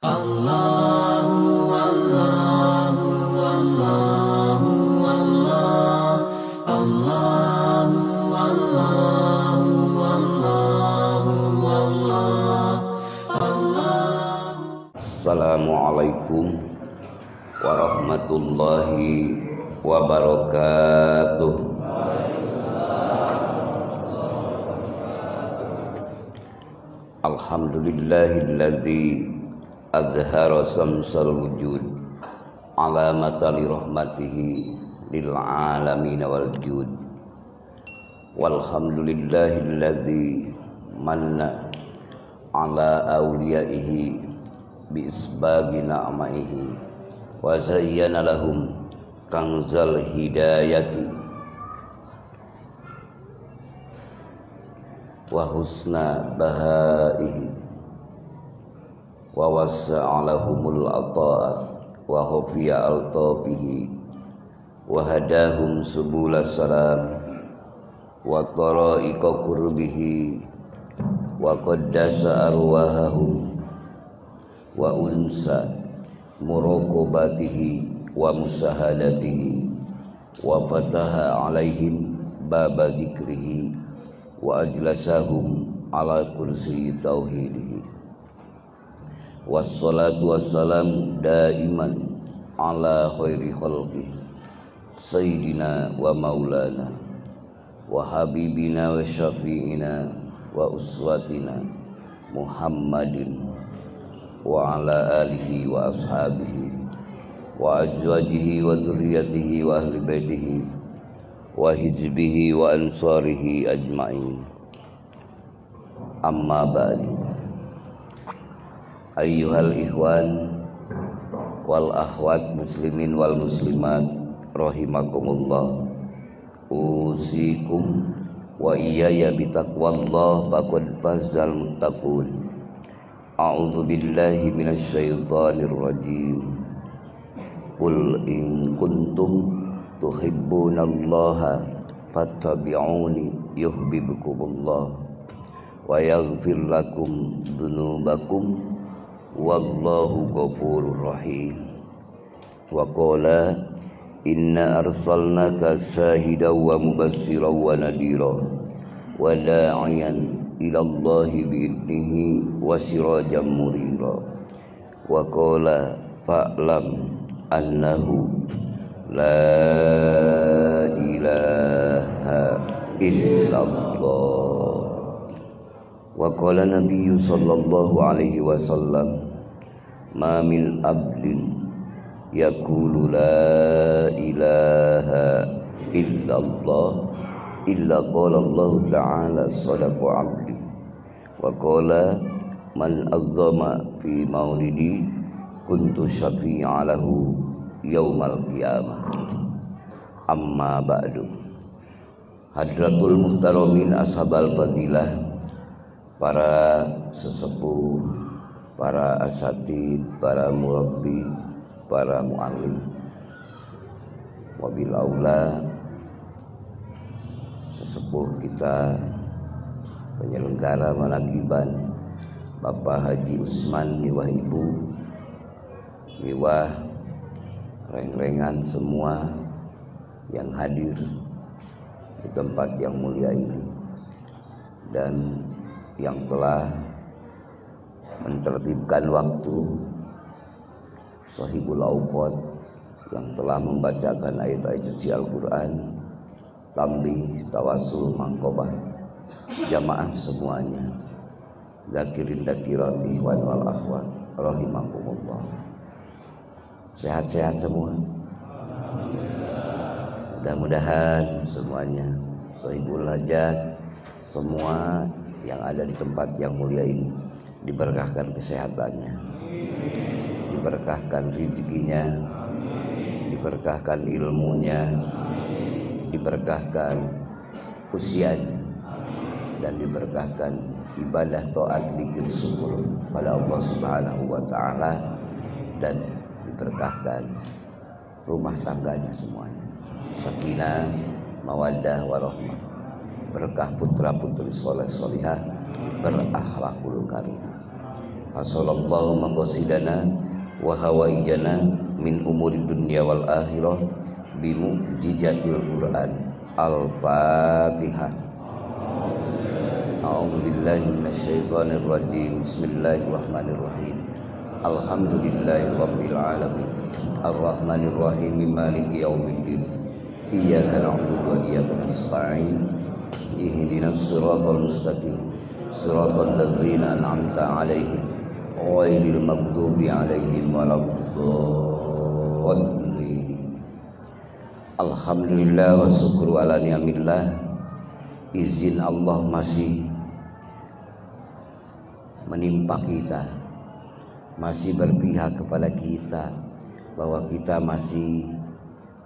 Allahu Allahu Allahu Allah Allahu Allahu Allahu Allah. Assalamualaikum warahmatullahi wabarakatuh. Alhamdulillahilladzi azhara samsal wujud alamata li rahmatihi lil alamin wal jud. Walhamdulillahilladzi manna ala awliyaihi bi isbagi na'maihi wa zayyana lahum kanzal hidayati wa husna bahaihi wa wasa'a lahumul ata'a wa khafiya altafihi wa hadahum subulas salam wa tara'iqa qurbihi wa qaddasa arwahahum wa unsa muraqabatihi wa musahadatihi wa fataha alaihim baba dzikrihi wa ajlasahum ala kursi tauhidihi. Wassalatu wassalam daiman ala khairi khalqi sayyidina wa maulana wa habibina wa syafi'ina wa uswatina Muhammadin wa ala alihi wa ashabihi wa azwajihi wa dzurriyyatihi wa ahli baitihi wa hizbihi wa ansarihi ajma'in. Amma ba'du. Ayyuhal ikhwan wal akhwat muslimin wal muslimat rahimakumullah, usikum wa iyaya bitaqwallah faqad fazal muttaqun. A'udzu billahi minasy syaithanir rajim. Qul in kuntum tuhibbunallaha fattabi'uni yuhibbukumullah wa yaghfir lakum dzunubakum wallahu ghafurur rahim. Wa qala inna arsalnaka syahidan wa mubassiran wa nadhira wa da'iyan ila Allahi bi'idnihi wa sirajan munira. Wa qala fa'lam annahu la ilaha illallah. Wa qala nabiyyu sallallahu alaihi wasallam ma min abdin yaqulu la ilaha illallah illa qala Allah ta'ala sadaqa abdi. Wa qala man azzama fi maulidi kuntu syafi'a lahu yaumal qiyamah. Amma ba'du. Hadratul muhtaramin ashabal fadilah, para sesepuh, para asatid, para murabbi, para muallim, wabil aula sesepuh kita penyelenggara manakiban Bapak Haji Usman miwah ibu miwah reng-rengan semua yang hadir di tempat yang mulia ini dan yang telah mentertibkan waktu, sahibul auqat yang telah membacakan ayat-ayat suci Al-Quran, tambih, tawasul, mangkobah, jamaah semuanya, zakirin dakirat ikhwan wal akhwat rahimakumullah. Sehat-sehat semua. Mudah-mudahan semuanya sahibul hajat, semua yang ada di tempat yang mulia ini diberkahkan kesehatannya, diberkahkan rezekinya, diberkahkan ilmunya, diberkahkan usianya, dan diberkahkan ibadah taat dzikir syukur pada Allah Subhanahu wa taala, dan diberkahkan rumah tangganya semuanya, sakinah, mawaddah warahmah, berkah putra putri soleh solihah berakhlakul karimah. hasalallahu maqasidana wa hawaijana min umuri dunya wal akhirah bimu'jizatil Qur'an. Al-Fatihah. A'udzu billahi minasyaitonir rajim. Bismillahirrahmanirrahim. Alhamdulillahi rabbil alamin. Arrahmanir rahim. Maliki yaumiddin. Iyyaka na'budu wa iyyaka nasta'in. Ihdinas siratal mustaqim. Siratal ladzina an'amta 'alaihim ghairil maghdubi 'alaihim waladdallin. Alhamdulillah wa syukru ala ni'amillah. Izin Allah masih menimpa kita, masih berpihak kepada kita, bahwa kita masih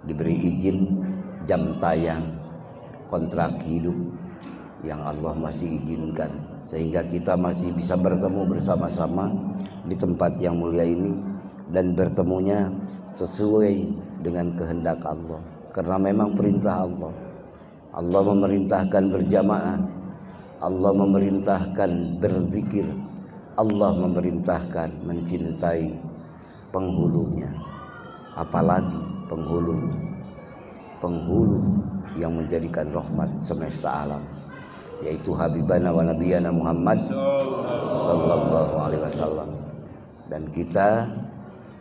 diberi izin jam tayang kontrak hidup yang Allah masih izinkan, sehingga kita masih bisa bertemu bersama-sama di tempat yang mulia ini, dan bertemunya sesuai dengan kehendak Allah, karena memang perintah Allah. Allah memerintahkan berjamaah, Allah memerintahkan berzikir, Allah memerintahkan mencintai penghulunya. Apalagi penghulu yang menjadikan rahmat semesta alam, yaitu Habibana wa Nabiyana Muhammad sallallahu alaihi wasallam. Dan kita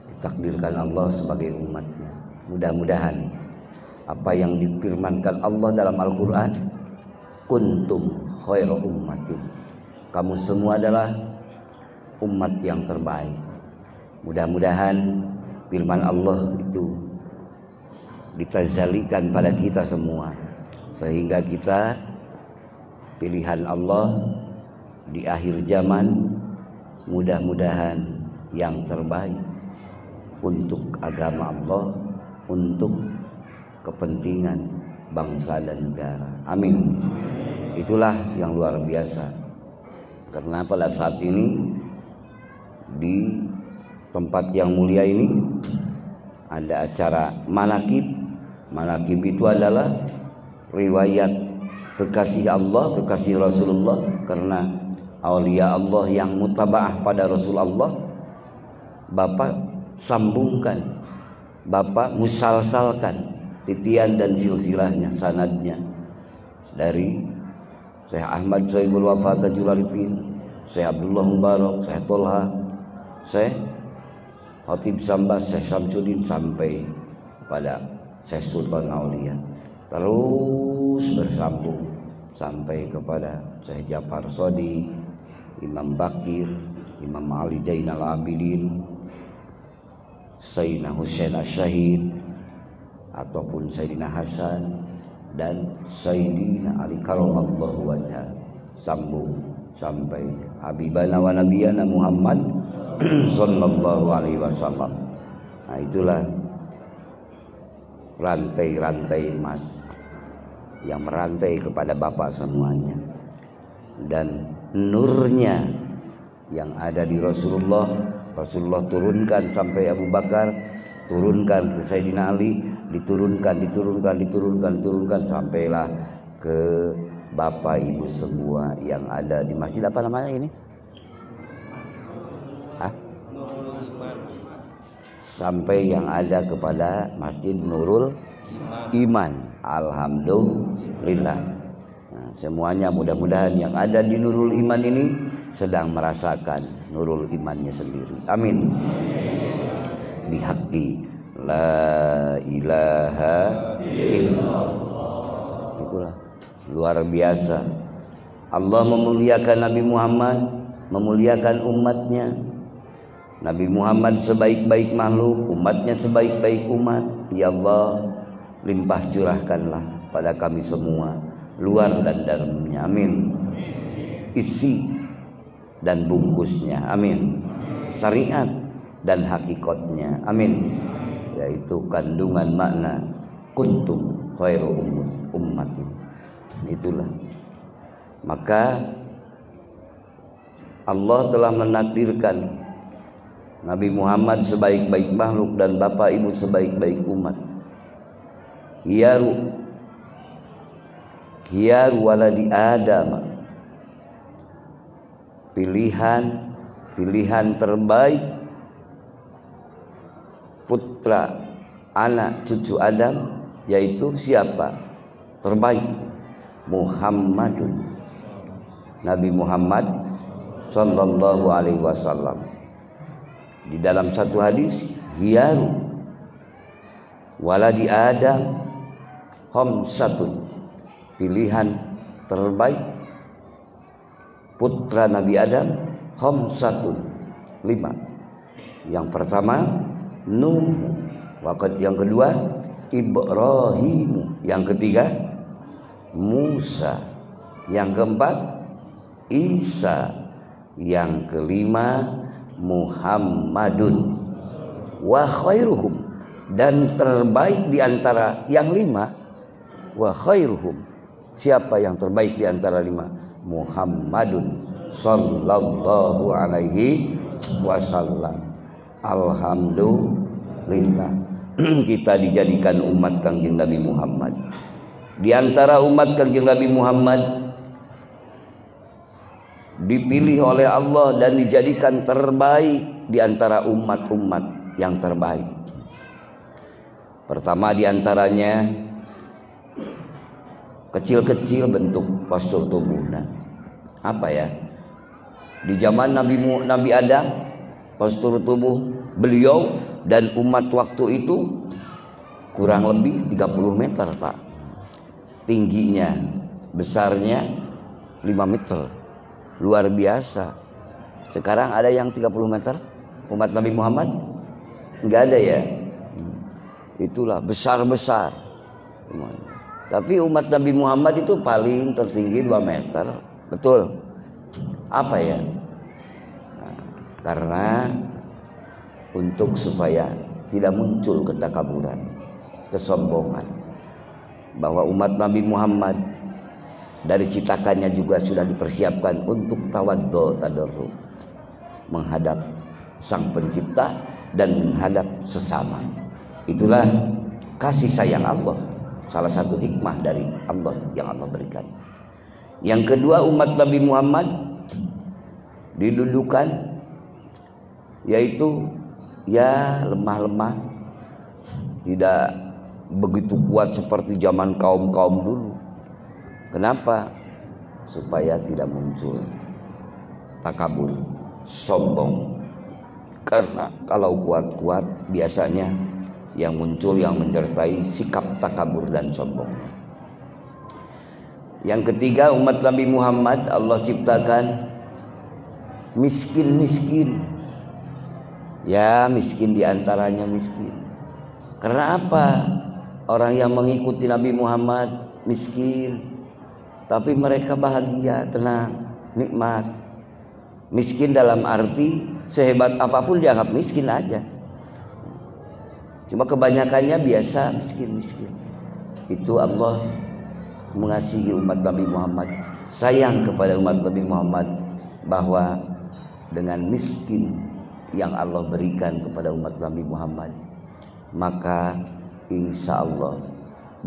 ditakdirkan Allah sebagai umatnya. Mudah-mudahan apa yang difirmankan Allah dalam Al-Quran, kuntum khairu ummatin, kamu semua adalah umat yang terbaik. Mudah-mudahan firman Allah itu ditazalikan pada kita semua, sehingga kita pilihan Allah di akhir zaman, mudah-mudahan yang terbaik untuk agama Allah, untuk kepentingan bangsa dan negara. Amin. Itulah yang luar biasa, karena pada saat ini di tempat yang mulia ini ada acara manakib. Manakib itu adalah riwayat kekasih Allah, kekasih Rasulullah, karena aulia Allah yang mutabaah pada Rasulullah, Bapak sambungkan, Bapak musalsalkan titian dan silsilahnya, sanadnya dari Syekh Ahmad Sohibul Wafa Tajul Arifin, Syekh Abdullah Mubarak, Syekh Tolha, Syekh Khatib Sambas, Syekh Syamsuddin, sampai pada Syekh Sultan Aulia, terus bersambung sampai kepada Syekh Jafar Sodi, Imam Bakir, Imam Ali Zainal Abidin, Sayyidina Husain Asyahid, ataupun Sayyidina Hasan, dan Sayyidina Ali Karamallahu wajhah, sambung sampai Habibana wa Nabiyana Muhammad sallallahu alaihi wasallam. Nah, itulah rantai-rantai emas yang merantai kepada Bapak semuanya, dan nurnya yang ada di Rasulullah turunkan sampai Abu Bakar, turunkan ke Sayyidina Ali, diturunkan sampailah ke Bapak Ibu semua yang ada di masjid, apa namanya ini? Sampai yang ada kepada Masjid Nurul Iman. Alhamdulillah. Nah, semuanya mudah-mudahan yang ada di Nurul Iman ini sedang merasakan Nurul Imannya sendiri. Amin. Bihaqqi la ilaha illallah. Itulah luar biasa. Allah memuliakan Nabi Muhammad, memuliakan umatnya. Nabi Muhammad sebaik-baik makhluk, umatnya sebaik-baik umat. Ya Allah, limpah curahkanlah pada kami semua, luar dan dalamnya. Amin. Isi dan bungkusnya. Amin. Syariat dan hakikatnya. Amin. Yaitu kandungan makna kuntum khairu ummatin. Itulah. Maka Allah telah menakdirkan Nabi Muhammad sebaik-baik makhluk dan Bapak Ibu sebaik-baik umat. Khiyaru waladi Adam, pilihan pilihan terbaik putra anak cucu Adam, yaitu siapa? Terbaik Muhammadun, Nabi Muhammad sallallahu alaihi wasallam. Di dalam satu hadis, hiyaru waladi Adam khamsatun, pilihan terbaik putra Nabi Adam khamsatun, 5. Yang pertama Nuh, yang kedua Ibrahim, yang ketiga Musa, yang keempat Isa, yang kelima Muhammadun. Wa khairuhum, dan terbaik di antara yang 5. Wa khairuhum, siapa yang terbaik di antara 5? Muhammadun sallallahu alaihi wasallam. Alhamdulillah kita dijadikan umat Kangjeng Nabi Muhammad. Di antara umat Kangjeng Nabi Muhammad dipilih oleh Allah dan dijadikan terbaik di antara umat-umat yang terbaik. Pertama di antaranya kecil-kecil bentuk postur tubuhnya. Apa ya? Di zaman Nabi Adam, postur tubuh beliau dan umat waktu itu kurang lebih 30 meter, Pak. Tingginya, besarnya 5 meter. Luar biasa. Sekarang ada yang 30 meter umat Nabi Muhammad? Enggak ada ya. Itulah besar-besar. Tapi umat Nabi Muhammad itu paling tertinggi 2 meter. Betul. Apa ya? Karena untuk supaya tidak muncul ketakaburan, kesombongan, bahwa umat Nabi Muhammad dari citakannya juga sudah dipersiapkan untuk tawaddu tadarrub, menghadap Sang Pencipta dan menghadap sesama. Itulah kasih sayang Allah, salah satu hikmah dari Allah yang Allah berikan. Yang kedua, umat Nabi Muhammad didudukan yaitu ya lemah-lemah, tidak begitu kuat seperti zaman kaum-kaum dulu. Kenapa? Supaya tidak muncul takabur, sombong. Karena kalau kuat-kuat biasanya yang muncul, yang mencertai sikap takabur dan sombongnya. Yang ketiga, umat Nabi Muhammad Allah ciptakan miskin-miskin. Ya, miskin diantaranya miskin. Karena apa? Orang yang mengikuti Nabi Muhammad miskin, tapi mereka bahagia, tenang, nikmat. Miskin dalam arti sehebat apapun dianggap miskin aja. Cuma kebanyakannya biasa miskin-miskin. Itu Allah mengasihi umat Nabi Muhammad, sayang kepada umat Nabi Muhammad, bahwa dengan miskin yang Allah berikan kepada umat Nabi Muhammad, maka insya Allah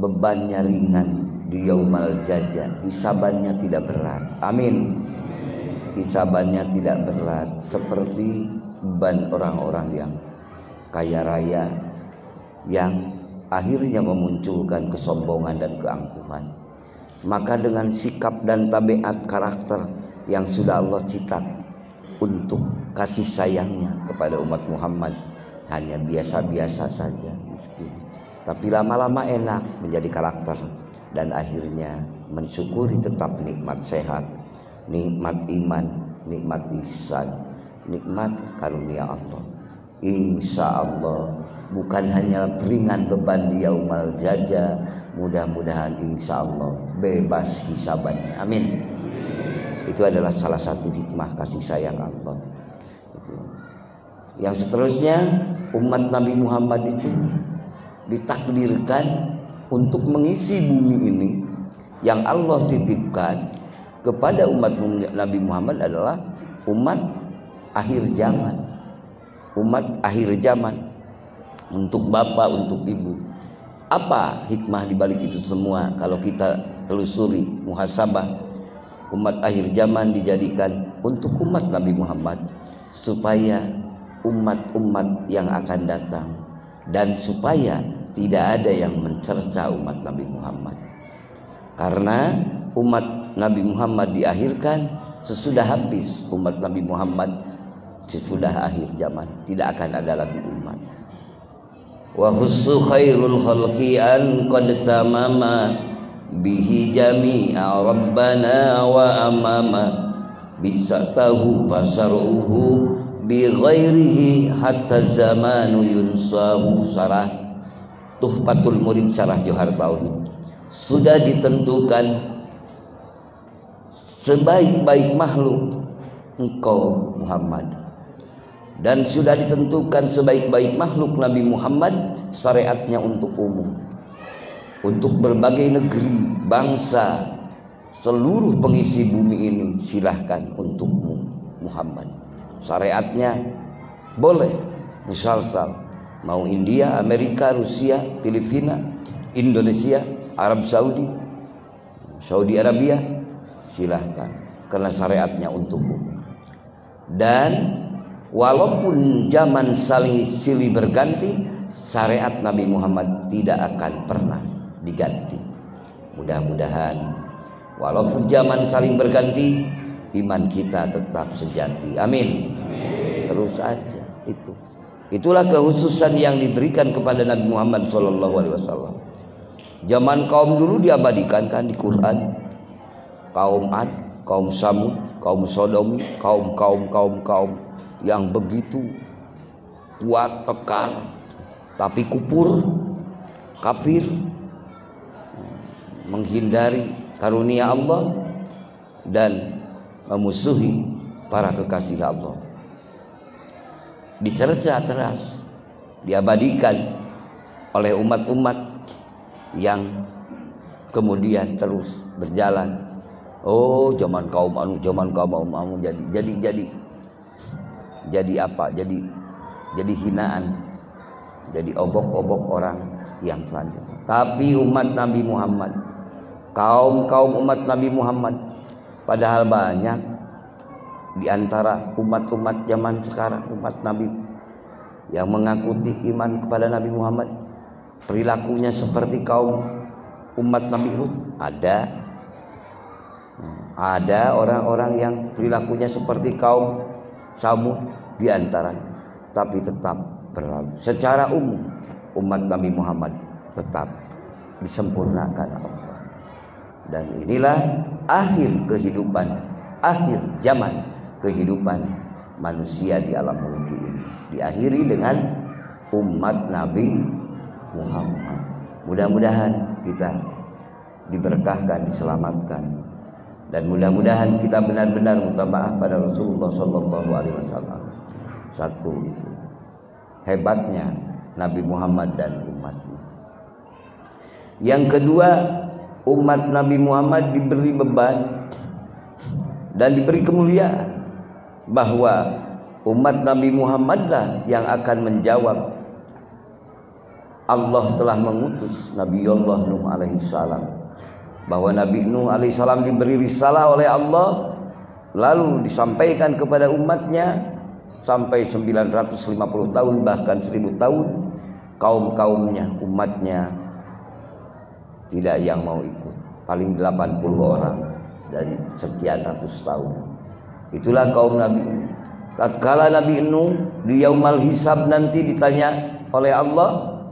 bebannya ringan di yaumal jazaa, hisabannya tidak berat. Amin. Hisabannya tidak berat seperti beban orang-orang yang kaya raya, yang akhirnya memunculkan kesombongan dan keangkuhan. Maka dengan sikap dan tabiat karakter yang sudah Allah cetak untuk kasih sayangnya kepada umat Muhammad, hanya biasa-biasa saja, miskin. Tapi lama-lama enak menjadi karakter, dan akhirnya mensyukuri tetap nikmat sehat, nikmat iman, nikmat ihsan, nikmat karunia Allah. Insya Allah bukan hanya ringan beban di yaumal jazaa, mudah-mudahan insya Allah bebas hisabannya. Amin. Itu adalah salah satu hikmah kasih sayang Allah. Yang seterusnya, umat Nabi Muhammad itu ditakdirkan untuk mengisi bumi ini. Yang Allah titipkan kepada umat Nabi Muhammad adalah umat akhir zaman. Umat akhir zaman, untuk bapak, untuk ibu. Apa hikmah dibalik itu semua? Kalau kita telusuri, muhasabah, umat akhir zaman dijadikan untuk umat Nabi Muhammad supaya umat-umat yang akan datang, dan supaya tidak ada yang mencerca umat Nabi Muhammad. Karena umat Nabi Muhammad diakhirkan sesudah habis umat Nabi Muhammad, sesudah akhir zaman tidak akan ada lagi umat. Wa hussu khairul khalqi an qad tamama bihi jami'a rabbana wa amama bisatahu basaruhu bi ghairihi hatta zamanu yunsahu. Sarah Tuhfatul Murid Syarah Johar Tauhid. Sudah ditentukan sebaik-baik makhluk engkau Muhammad, dan sudah ditentukan sebaik-baik makhluk Nabi Muhammad syariatnya untuk umum, untuk berbagai negeri, bangsa, seluruh pengisi bumi ini. Silahkan untukmu Muhammad, syariatnya boleh musalsal, mau India, Amerika, Rusia, Filipina, Indonesia, Arab Saudi, Saudi Arabia, silahkan, karena syariatnya untukmu. Dan walaupun zaman saling silih berganti, syariat Nabi Muhammad tidak akan pernah diganti. Mudah-mudahan walaupun zaman saling berganti, iman kita tetap sejati. Amin. Terus saja itu. Itulah kekhususan yang diberikan kepada Nabi Muhammad SAW. Zaman kaum dulu diabadikan kan di Quran. Kaum Ad, kaum Samud, kaum Sodom, kaum yang begitu kuat, tekan, tapi kupur, kafir, menghindari karunia Allah dan memusuhi para kekasih Allah. Dicerca keras, diabadikan oleh umat-umat yang kemudian terus berjalan. Oh, zaman kaum anu jadi apa? Jadi hinaan, jadi obok-obok orang yang selanjutnya. Tapi umat Nabi Muhammad, kaum umat Nabi Muhammad, padahal banyak di antara umat-umat zaman sekarang, umat Nabi yang mengakuti iman kepada Nabi Muhammad, perilakunya seperti kaum umat Nabi Hud. Ada orang-orang yang perilakunya seperti kaum Samud di antaranya, tapi tetap berlalu. Secara umum umat Nabi Muhammad tetap disempurnakan Allah. Dan inilah akhir kehidupan, akhir zaman kehidupan manusia di alam mulki ini, diakhiri dengan umat Nabi Muhammad. Mudah-mudahan kita diberkahkan, diselamatkan, dan mudah-mudahan kita benar-benar minta maaf pada Rasulullah SAW. Satu itu hebatnya Nabi Muhammad dan umatnya. Yang kedua, umat Nabi Muhammad diberi beban dan diberi kemuliaan, bahwa umat Nabi Muhammadlah yang akan menjawab. Allah telah mengutus Nabi Allah Nuh alaihissalam, bahwa Nabi Nuh alaihissalam diberi risalah oleh Allah, lalu disampaikan kepada umatnya sampai 950 tahun bahkan 1000 tahun. Kaum-kaumnya, umatnya tidak yang mau ikut, paling 80 orang dari sekian ratus tahun. Itulah kaum Nabi. Tatkala Nabi Nuh di Yaumal Hisab nanti ditanya oleh Allah,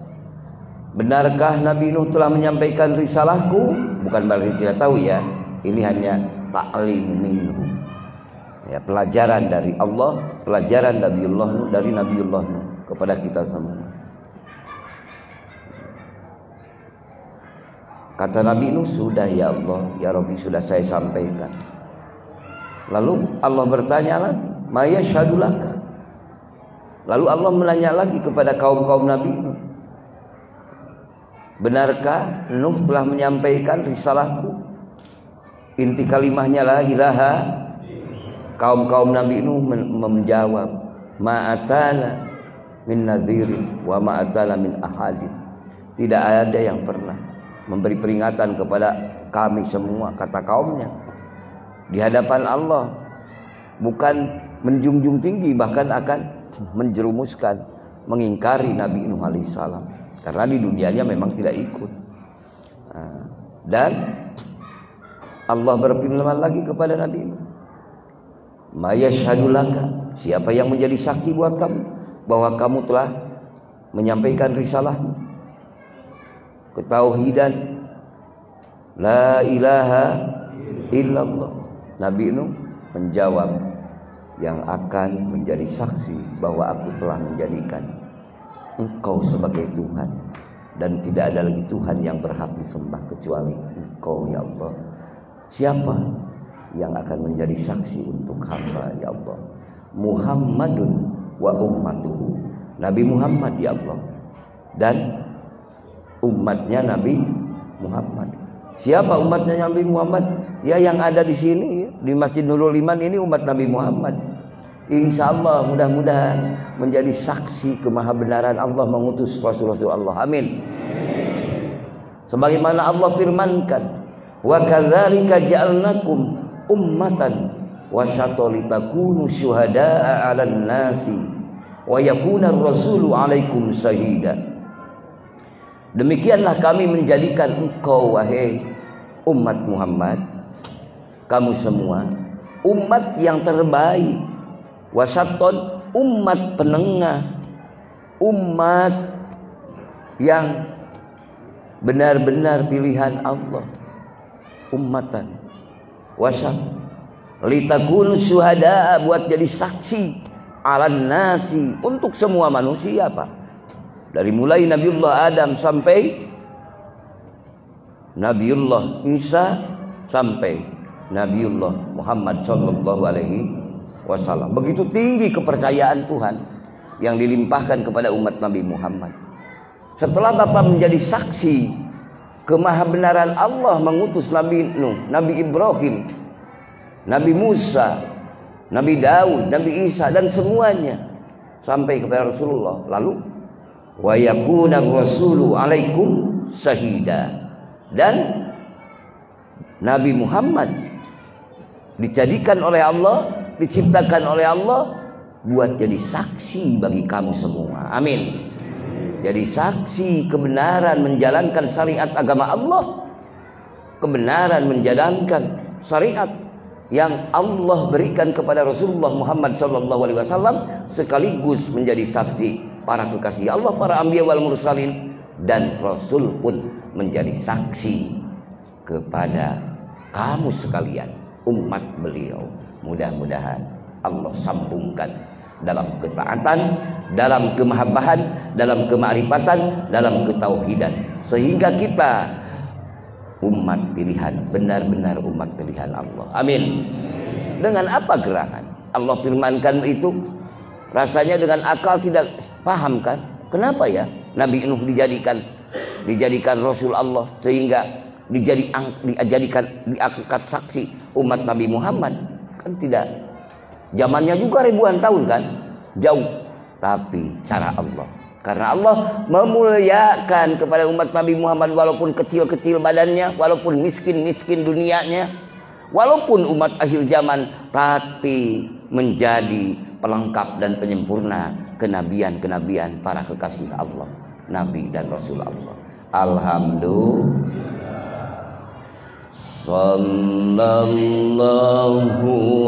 benarkah Nabi Nuh telah menyampaikan risalahku? Bukan berarti tidak tahu ya, ini hanya ta'lim minhu, ya, pelajaran dari Allah, pelajaran Nabiullah Nuh, dari Nabiullah Nuh kepada kita semua. Kata Nabi Nuh, sudah ya Allah, ya Rabbi, sudah saya sampaikan. Lalu Allah bertanya lagi, ma yashhadu laka. Lalu Allah menanya lagi kepada kaum-kaum Nabi Nuh, benarkah Nuh telah menyampaikan risalahku? Inti kalimahnya la ilaha. Kaum-kaum Nabi Nuh menjawab, ma'atana min nadhirin wa ma'atana min ahadin. Tidak ada yang pernah memberi peringatan kepada kami semua, kata kaumnya, di hadapan Allah. Bukan menjunjung tinggi, bahkan akan menjerumuskan, mengingkari Nabi Nuh alaihissalam, karena di dunianya memang tidak ikut. Dan Allah berfirman lagi kepada Nabi Nuh, "Ma yashhadu laka," siapa yang menjadi saksi buat kamu bahwa kamu telah menyampaikan risalahmu, ketauhidan la ilaha illallah. Nabi Nuh menjawab, yang akan menjadi saksi bahwa aku telah menjadikan engkau sebagai Tuhan, dan tidak ada lagi Tuhan yang berhak disembah kecuali engkau ya Allah. Siapa yang akan menjadi saksi untuk hamba ya Allah? Muhammadun wa ummatuhu, Nabi Muhammad ya Allah, dan umatnya Nabi Muhammad. Siapa umatnya Nabi Muhammad? Ya, yang ada di sini di Masjid Nurul Iman ini umat Nabi Muhammad. Insya Allah mudah-mudahan menjadi saksi kemahabenaran Allah mengutus Rasul-Rasul Allah. Amin. Sebagaimana Allah firmankan, wa kadzalika ja'alnakum ummatan wasata litakunu syuhada'a 'alan nasi wa yakuna ar-rasulu 'alaikum syahida. Demikianlah kami menjadikan engkau wahai umat Muhammad, kamu semua umat yang terbaik, wasaton, umat penengah, umat yang benar-benar pilihan Allah, ummatan wasat litakunu syuhada, buat jadi saksi alan nasi, untuk semua manusia, Pak, dari mulai Nabiullah Adam sampai Nabiullah Isa sampai Nabiullah Muhammad sallallahu alaihi wasallam. Begitu tinggi kepercayaan Tuhan yang dilimpahkan kepada umat Nabi Muhammad. Setelah Bapak menjadi saksi kemahabenaran Allah mengutus Nabi Nuh, Nabi Ibrahim, Nabi Musa, Nabi Daud, Nabi Isa, dan semuanya sampai kepada Rasulullah. Lalu wa yakuna rasulu alaikum syahida, dan Nabi Muhammad dijadikan oleh Allah, diciptakan oleh Allah buat jadi saksi bagi kamu semua. Amin. Jadi saksi kebenaran menjalankan syariat agama Allah, kebenaran menjalankan syariat yang Allah berikan kepada Rasulullah Muhammad SAW, sekaligus menjadi saksi para kekasih Allah, para anbiya wal mursalin, dan Rasul pun menjadi saksi kepada kamu sekalian, umat beliau. Mudah-mudahan Allah sambungkan dalam ketaatan, dalam kemahabbahan, dalam kemarifatan, dalam ketauhidan, sehingga kita umat pilihan, benar-benar umat pilihan Allah. Amin. Dengan apa gerangan? Allah firmankan itu, rasanya dengan akal tidak paham kan? Kenapa ya Nabi Nuh dijadikan Rasul Allah, sehingga diangkat saksi umat Nabi Muhammad? Kan tidak, zamannya juga ribuan tahun kan, jauh, tapi cara Allah, karena Allah memuliakan kepada umat Nabi Muhammad, walaupun kecil-kecil badannya, walaupun miskin-miskin dunianya, walaupun umat akhir zaman, tapi menjadi pelengkap dan penyempurna kenabian-kenabian para kekasih Allah, Nabi dan Rasul Allah. Alhamdulillah. Sallallahu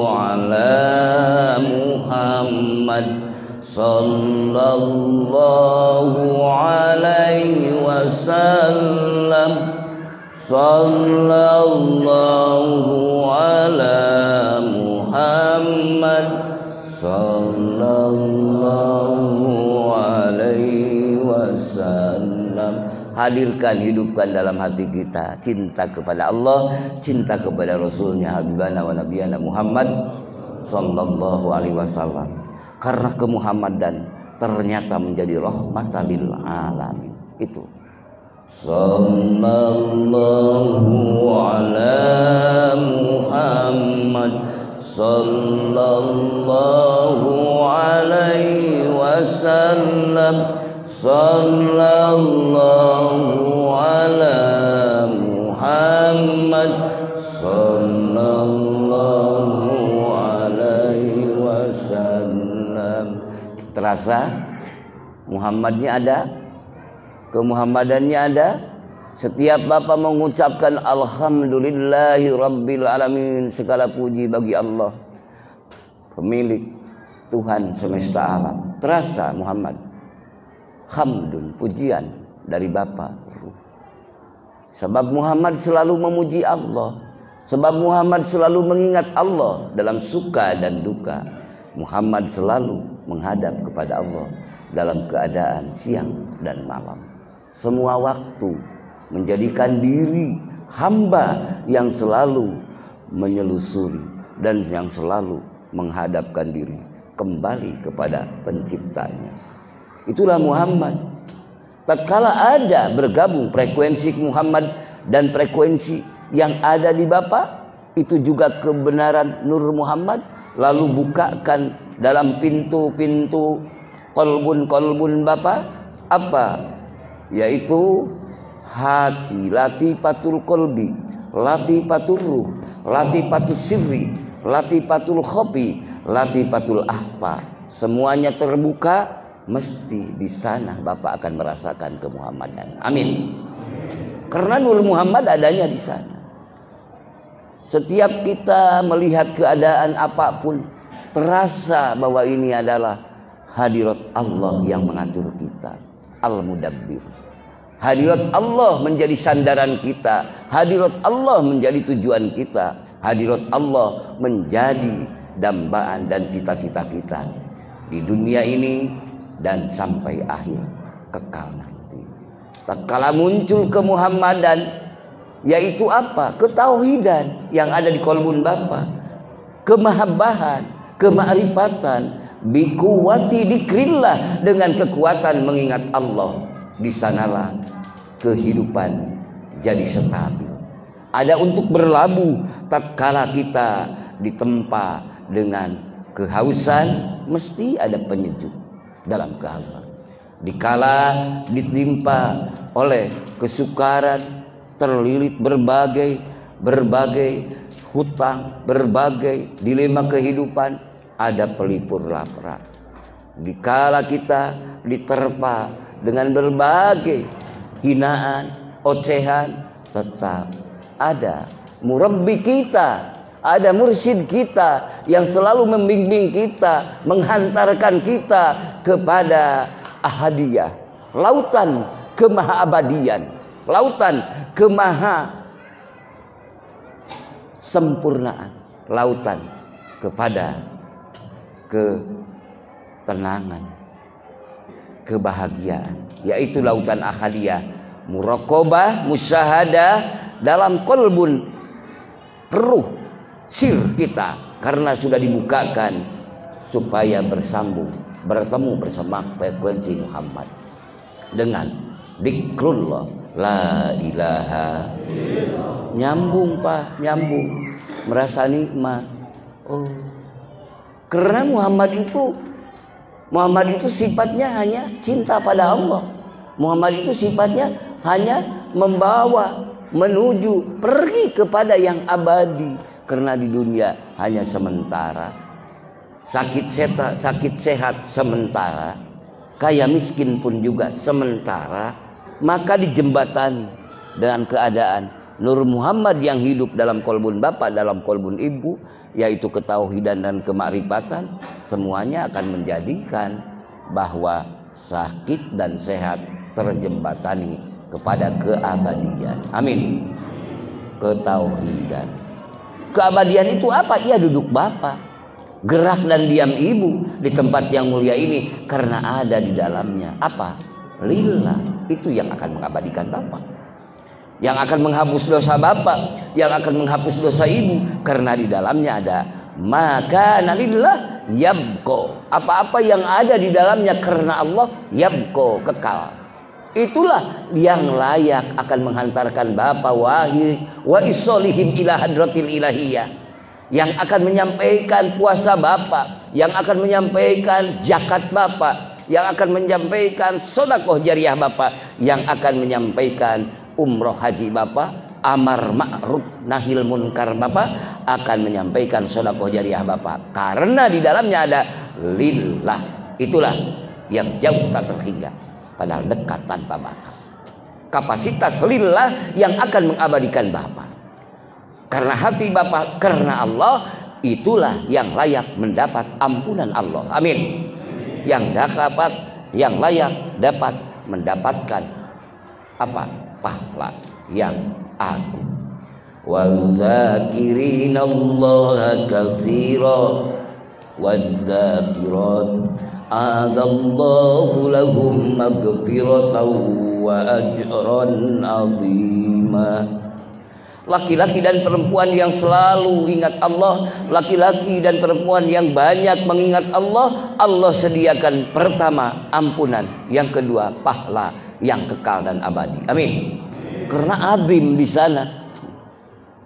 ala Muhammad, sallallahu alaihi wasallam, sallallahu ala Muhammad, sallallahu alaihi wasallam. Hadirkan, hidupkan dalam hati kita cinta kepada Allah, cinta kepada Rasulnya Habibana wa Nabiyana Muhammad sallallahu alaihi wasallam. Karena kemuhammadan ternyata menjadi rahmatan lil alamin. Itu sallallahu ala Muhammad, sallallahu alaihi wasallam, sallallahu ala Muhammad, sallallahu alaihi wasallam. Terasa Muhammadnya ada, kemuhammadannya ada. Setiap bapak mengucapkan alhamdulillahi rabbil alamin, segala puji bagi Allah, pemilik Tuhan semesta alam. Terasa Muhammad, hamdun, pujian dari bapak. Sebab Muhammad selalu memuji Allah, sebab Muhammad selalu mengingat Allah dalam suka dan duka. Muhammad selalu menghadap kepada Allah dalam keadaan siang dan malam. Semua waktu menjadikan diri hamba yang selalu menyelusuri dan yang selalu menghadapkan diri kembali kepada penciptanya. Itulah Muhammad. Tatkala ada bergabung frekuensi Muhammad dan frekuensi yang ada di Bapak, itu juga kebenaran Nur Muhammad. Lalu bukakan dalam pintu-pintu kolbun Bapak apa? Yaitu hati, latifatul kolbi, latifatul ruh, latifatul sirri, latifatul khofi, latifatul ahfa. Semuanya terbuka, mesti di sana Bapak akan merasakan kemuhammadan. Amin. Karena Nur Muhammad adanya di sana. Setiap kita melihat keadaan apapun, terasa bahwa ini adalah hadirat Allah yang mengatur kita. Al-Mudabbir. Hadirat Allah menjadi sandaran kita. Hadirat Allah menjadi tujuan kita. Hadirat Allah menjadi dambaan dan cita-cita kita di dunia ini dan sampai akhir kekal nanti. Tatkala muncul kemuhammadan, yaitu apa? Ketauhidan yang ada di kolbun Bapak, kemahabbahan, kemakrifatan, bikuwati dikrillah, dengan kekuatan mengingat Allah. Di sanalah kehidupan jadi stabil. Ada untuk berlabuh tatkala kita ditempa dengan kehausan, mesti ada penyejuk dalam kehausan. Dikala ditimpa oleh kesukaran, terlilit berbagai hutang, berbagai dilema kehidupan, ada pelipur lapar. Dikala kita diterpa dengan berbagai hinaan, ocehan, tetap ada murabbi kita, ada mursyid kita yang selalu membimbing kita, menghantarkan kita kepada ahadiyah, lautan kemahaabadian, lautan kemaha sempurnaan, lautan kepada ketenangan, kebahagiaan, yaitu lautan ahadiyah, muraqabah, musyahadah dalam kolbun ruh sir kita, karena sudah dibukakan supaya bersambung, bertemu bersama frekuensi Muhammad dengan zikrullah la ilaha illallah. Nyambung Pak, nyambung, merasa nikmat. Oh, karena Muhammad itu sifatnya hanya cinta pada Allah. Muhammad itu sifatnya hanya membawa, menuju, pergi kepada yang abadi. Karena di dunia hanya sementara, sakit sehat sementara, kaya miskin pun juga sementara. Maka dijembatani dengan keadaan Nur Muhammad yang hidup dalam kolbun Bapak, dalam kolbun Ibu, yaitu ketauhidan dan kemakrifatan. Semuanya akan menjadikan bahwa sakit dan sehat terjembatani kepada keabadian. Amin. Ketauhidan, keabadian itu apa? Ia duduk Bapak, gerak dan diam Ibu di tempat yang mulia ini, karena ada di dalamnya apa? Lillah. Itu yang akan mengabadikan Bapak, yang akan menghapus dosa Bapak, yang akan menghapus dosa Ibu, karena di dalamnya ada maka nalillah yabko. Apa-apa yang ada di dalamnya karena Allah, yabko, kekal. Itulah yang layak akan menghantarkan Bapak wa isolihim ila hadratil ilahiyah, yang akan menyampaikan puasa Bapak, yang akan menyampaikan zakat Bapak, yang akan menyampaikan sedekah jariah Bapak, yang akan menyampaikan umroh haji Bapak, amar ma'ruf nahil munkar Bapak, akan menyampaikan sedekah jariah Bapak, karena di dalamnya ada lillah. Itulah yang jauh tak terhingga, padahal dekat tanpa batas. Kapasitas lillah yang akan mengabadikan Bapak. Karena hati Bapak karena Allah, itulah yang layak mendapat ampunan Allah. Amin. Yang layak dapat mendapatkan apa? Pahala yang agung. Wadzakirinallaha katsiran wadzakirat a'adallahu lahum maghfiratan wa ajran 'azima. Laki-laki dan perempuan yang selalu ingat Allah, laki-laki dan perempuan yang banyak mengingat Allah, Allah sediakan pertama ampunan, yang kedua pahala yang kekal dan abadi. Amin. Karena azim di sana.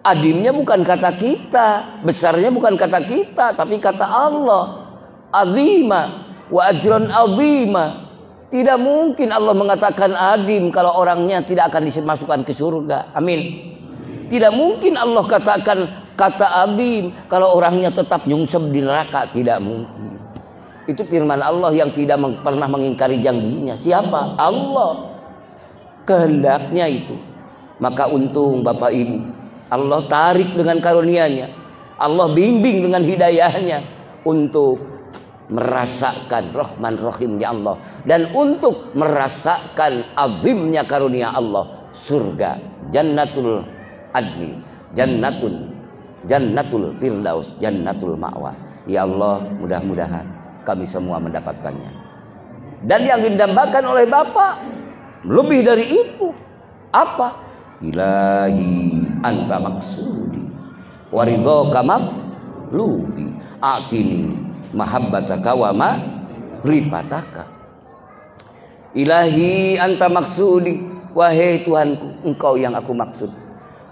Adimnya bukan kata kita, besarnya bukan kata kita, tapi kata Allah. Azima wa ajran azima. Tidak mungkin Allah mengatakan adim kalau orangnya tidak akan dimasukkan ke surga. Amin. Tidak mungkin Allah katakan kata azim kalau orangnya tetap nyungsep di neraka. Tidak mungkin. Itu firman Allah yang tidak pernah mengingkari janjinya. Siapa? Allah. Kehendaknya itu. Maka untung Bapak Ibu, Allah tarik dengan karunia-Nya, Allah bimbing dengan hidayahnya untuk merasakan Rahman Rahimnya Allah, dan untuk merasakan azimnya karunia Allah, surga, jannatul adni, jannatul firdaus, jannatul ma'wa. Ya Allah, mudah-mudahan kami semua mendapatkannya. Dan yang didambakan oleh Bapak lebih dari itu. Apa? Ilahi anta maksudi waridhaka maqlubi atini mahabbataka wa ma'rifataka. Ilahi anta maksudi, wahai Tuhanku, Engkau yang aku maksud.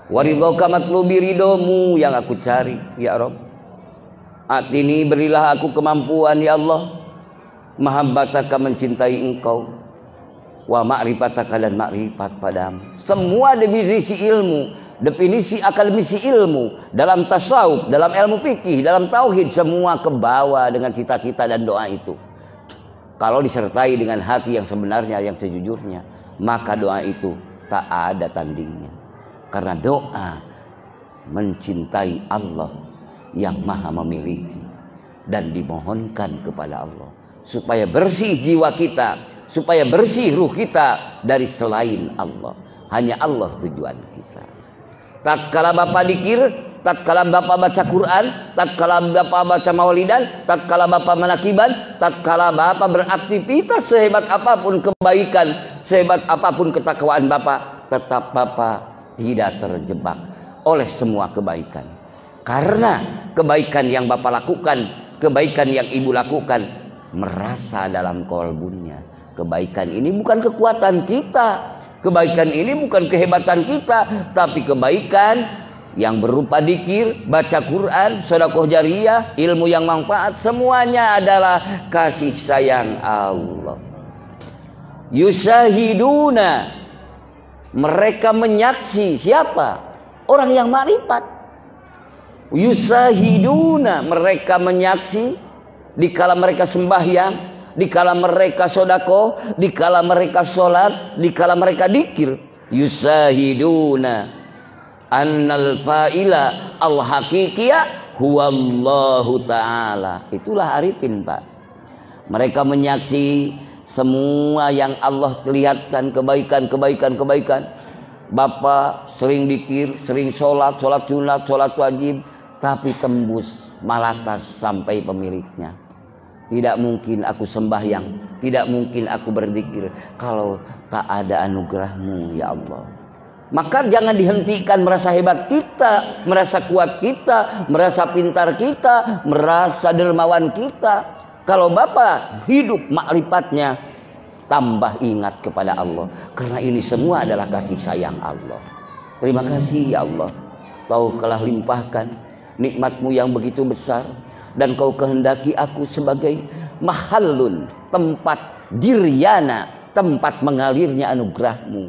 Waridhaka matlubi, ridhomu yang aku cari, ya Rabb. Atini, berilah aku kemampuan, ya Allah, mahabbataka, mencintai Engkau, wa ma'rifataka, dan makrifat padamu. Semua definisi ilmu, definisi akademisi ilmu, dalam tasawuf, dalam ilmu fikih, dalam tauhid, semua kebawa dengan cita-cita dan doa itu. Kalau disertai dengan hati yang sebenarnya, yang sejujurnya, maka doa itu tak ada tandingnya. Karena doa mencintai Allah yang maha memiliki, dan dimohonkan kepada Allah supaya bersih jiwa kita, supaya bersih ruh kita dari selain Allah. Hanya Allah tujuan kita. Tatkala Bapak dikir, tatkala Bapak baca Quran, tatkala Bapak baca maulidan, tatkala Bapak menakiban, tatkala Bapak beraktivitas sehebat apapun kebaikan, sehebat apapun ketakwaan Bapak, tetap Bapak tidak terjebak oleh semua kebaikan. Karena kebaikan yang Bapak lakukan, kebaikan yang Ibu lakukan, merasa dalam kolbunya, kebaikan ini bukan kekuatan kita, kebaikan ini bukan kehebatan kita, tapi kebaikan yang berupa dzikir, baca Quran, sedekah jariyah, ilmu yang manfaat, semuanya adalah kasih sayang Allah. Yusyahiduna, mereka menyaksi. Siapa? Orang yang makrifat. Yusyahiduna, mereka menyaksi dikala mereka sembahyang, dikala mereka sedekah, dikala mereka sholat, dikala mereka dzikir. Yusyahiduna annal fa'ila al-haqiqiyah huwallahu ta'ala. Itulah arifin, Pak. Mereka menyaksi semua yang Allah lihatkan, kebaikan. Bapak sering dzikir, sering sholat sunat, sholat wajib, tapi tembus malakas sampai pemiliknya. Tidak mungkin aku sembahyang, tidak mungkin aku berzikir kalau tak ada anugerahmu, ya Allah. Maka jangan dihentikan merasa hebat kita, merasa kuat kita, merasa pintar kita, merasa dermawan kita. Kalau Bapak hidup makrifatnya, tambah ingat kepada Allah. Karena ini semua adalah kasih sayang Allah. Terima kasih ya Allah, Kau telah limpahkan nikmat-Mu yang begitu besar, dan Kau kehendaki aku sebagai mahallun, tempat diryana, tempat mengalirnya anugerah-Mu,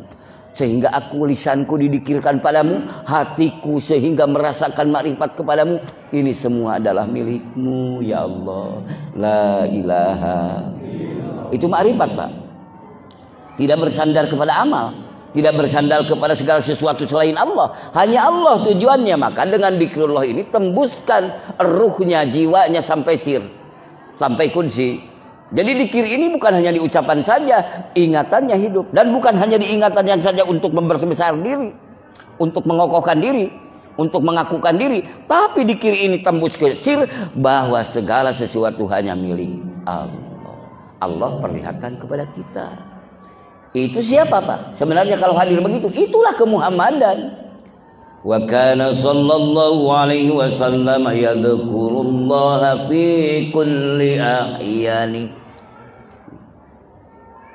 sehingga aku, lisanku didikirkan padamu, hatiku sehingga merasakan makrifat kepadamu. Ini semua adalah milik-Mu ya Allah. La ilaha itu ma'rifat, Pak. Tidak bersandar kepada amal, tidak bersandar kepada segala sesuatu selain Allah. Hanya Allah tujuannya. Maka dengan zikrullah ini tembuskan ruhnya, jiwanya sampai sir, sampai kunci. Jadi zikir ini bukan hanya diucapan saja, ingatannya hidup. Dan bukan hanya diingatannya saja untuk memperbesar diri, untuk mengokohkan diri, untuk mengakukan diri. Tapi zikir ini tembus ke sir bahwa segala sesuatu hanya milik Allah. Allah perlihatkan kepada kita. Itu siapa, Pak? Sebenarnya kalau hadir begitu, itulah kemuhammadan. Wa kana sallallahu alaihi wasallam yadhkurullaha fi kulli ahyani.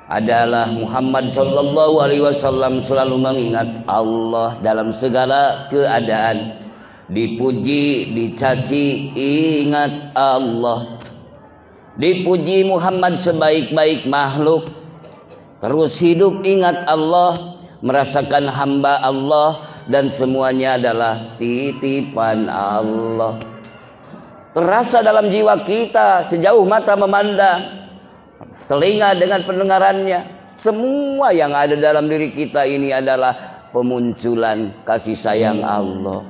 Adalah Muhammad sallallahu alaihi wasallam selalu mengingat Allah dalam segala keadaan. Dipuji, dicaci, ingat Allah. Dipuji Muhammad sebaik-baik makhluk, terus hidup ingat Allah, merasakan hamba Allah, dan semuanya adalah titipan Allah. Terasa dalam jiwa kita sejauh mata memandang, telinga dengan pendengarannya. Semua yang ada dalam diri kita ini adalah pemunculan kasih sayang Allah.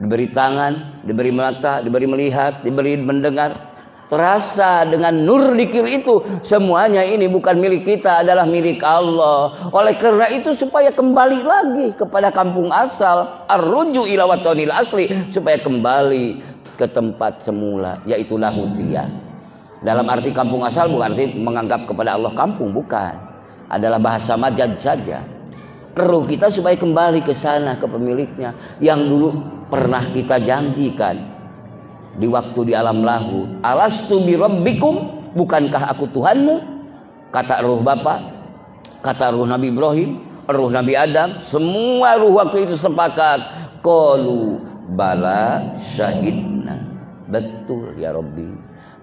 Diberi tangan, diberi mata, diberi melihat, diberi mendengar. Terasa dengan nur zikir itu, semuanya ini bukan milik kita, adalah milik Allah. Oleh karena itu supaya kembali lagi kepada kampung asal, ar-ruju ila watanil asli, supaya kembali ke tempat semula, yaitu lahutiyah. Dalam arti kampung asal bukan arti menganggap kepada Allah kampung, bukan. Adalah bahasa majaz saja. Ruh kita supaya kembali ke sana, ke pemiliknya, yang dulu pernah kita janjikan di waktu di alam lahu. Alastu bi rabbikum, bukankah aku Tuhanmu? Kata ruh Bapa, kata ruh Nabi Ibrahim, ruh Nabi Adam, semua ruh waktu itu sepakat. Qalu bala syahidna. Betul ya Rabbi,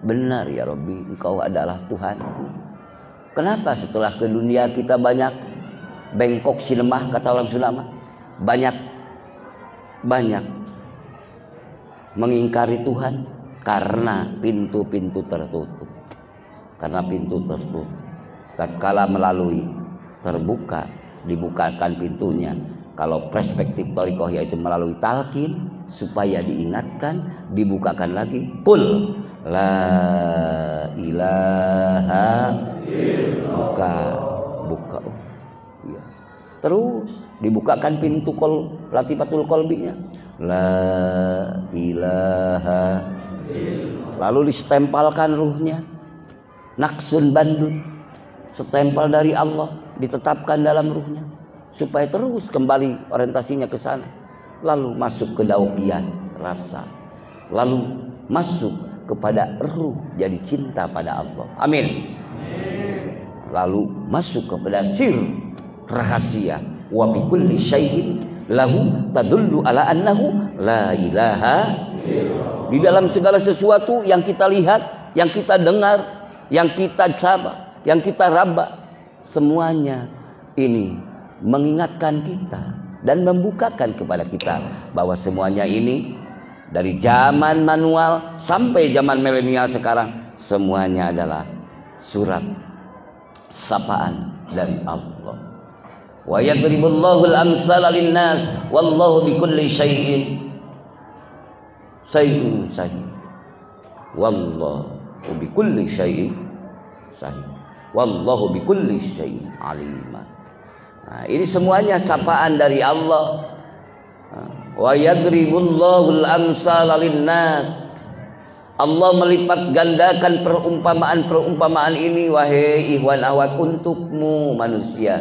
benar ya Rabbi, Engkau adalah Tuhanku. Kenapa setelah ke dunia kita banyak bengkok sinemah, kata orang Sunda, banyak mengingkari Tuhan? Karena pintu-pintu tertutup. Karena pintu tertutup. Tatkala melalui terbuka, dibukakan pintunya. Kalau perspektif thariqah yaitu melalui talqin, supaya diingatkan, dibukakan lagi. Qul la ilaha buka. Ya. Terus dibukakan pintu latifatul qalbinya. La ilaha, lalu ditempalkan ruhnya, naksun bandun, setempel dari Allah, ditetapkan dalam ruhnya, supaya terus kembali orientasinya ke sana. Lalu masuk ke dauqiyan rasa, lalu masuk kepada ruh jadi cinta pada Allah. Amin. Lalu masuk kepada sir rahasia, wa bi kulli syai'in lahu tadullu ala annahu la ilaha. Di dalam segala sesuatu yang kita lihat, yang kita dengar, yang kita coba, yang kita raba, semuanya ini mengingatkan kita dan membukakan kepada kita bahwa semuanya ini dari zaman manual sampai zaman milenial sekarang, semuanya adalah surat sapaan dari Allah. Wa yadribullahu al-amsala lin-nas wallahu bikulli syai'in sahih. Wallahu bikulli syai'in sahih. Wallahu bikulli syai'in alim. Nah, ini semuanya sapaan dari Allah. Wa yadribullahu al-amsala lin-nas. Allah melipat gandakan perumpamaan ini, wahai ikhwan akhwat, untukmu manusia.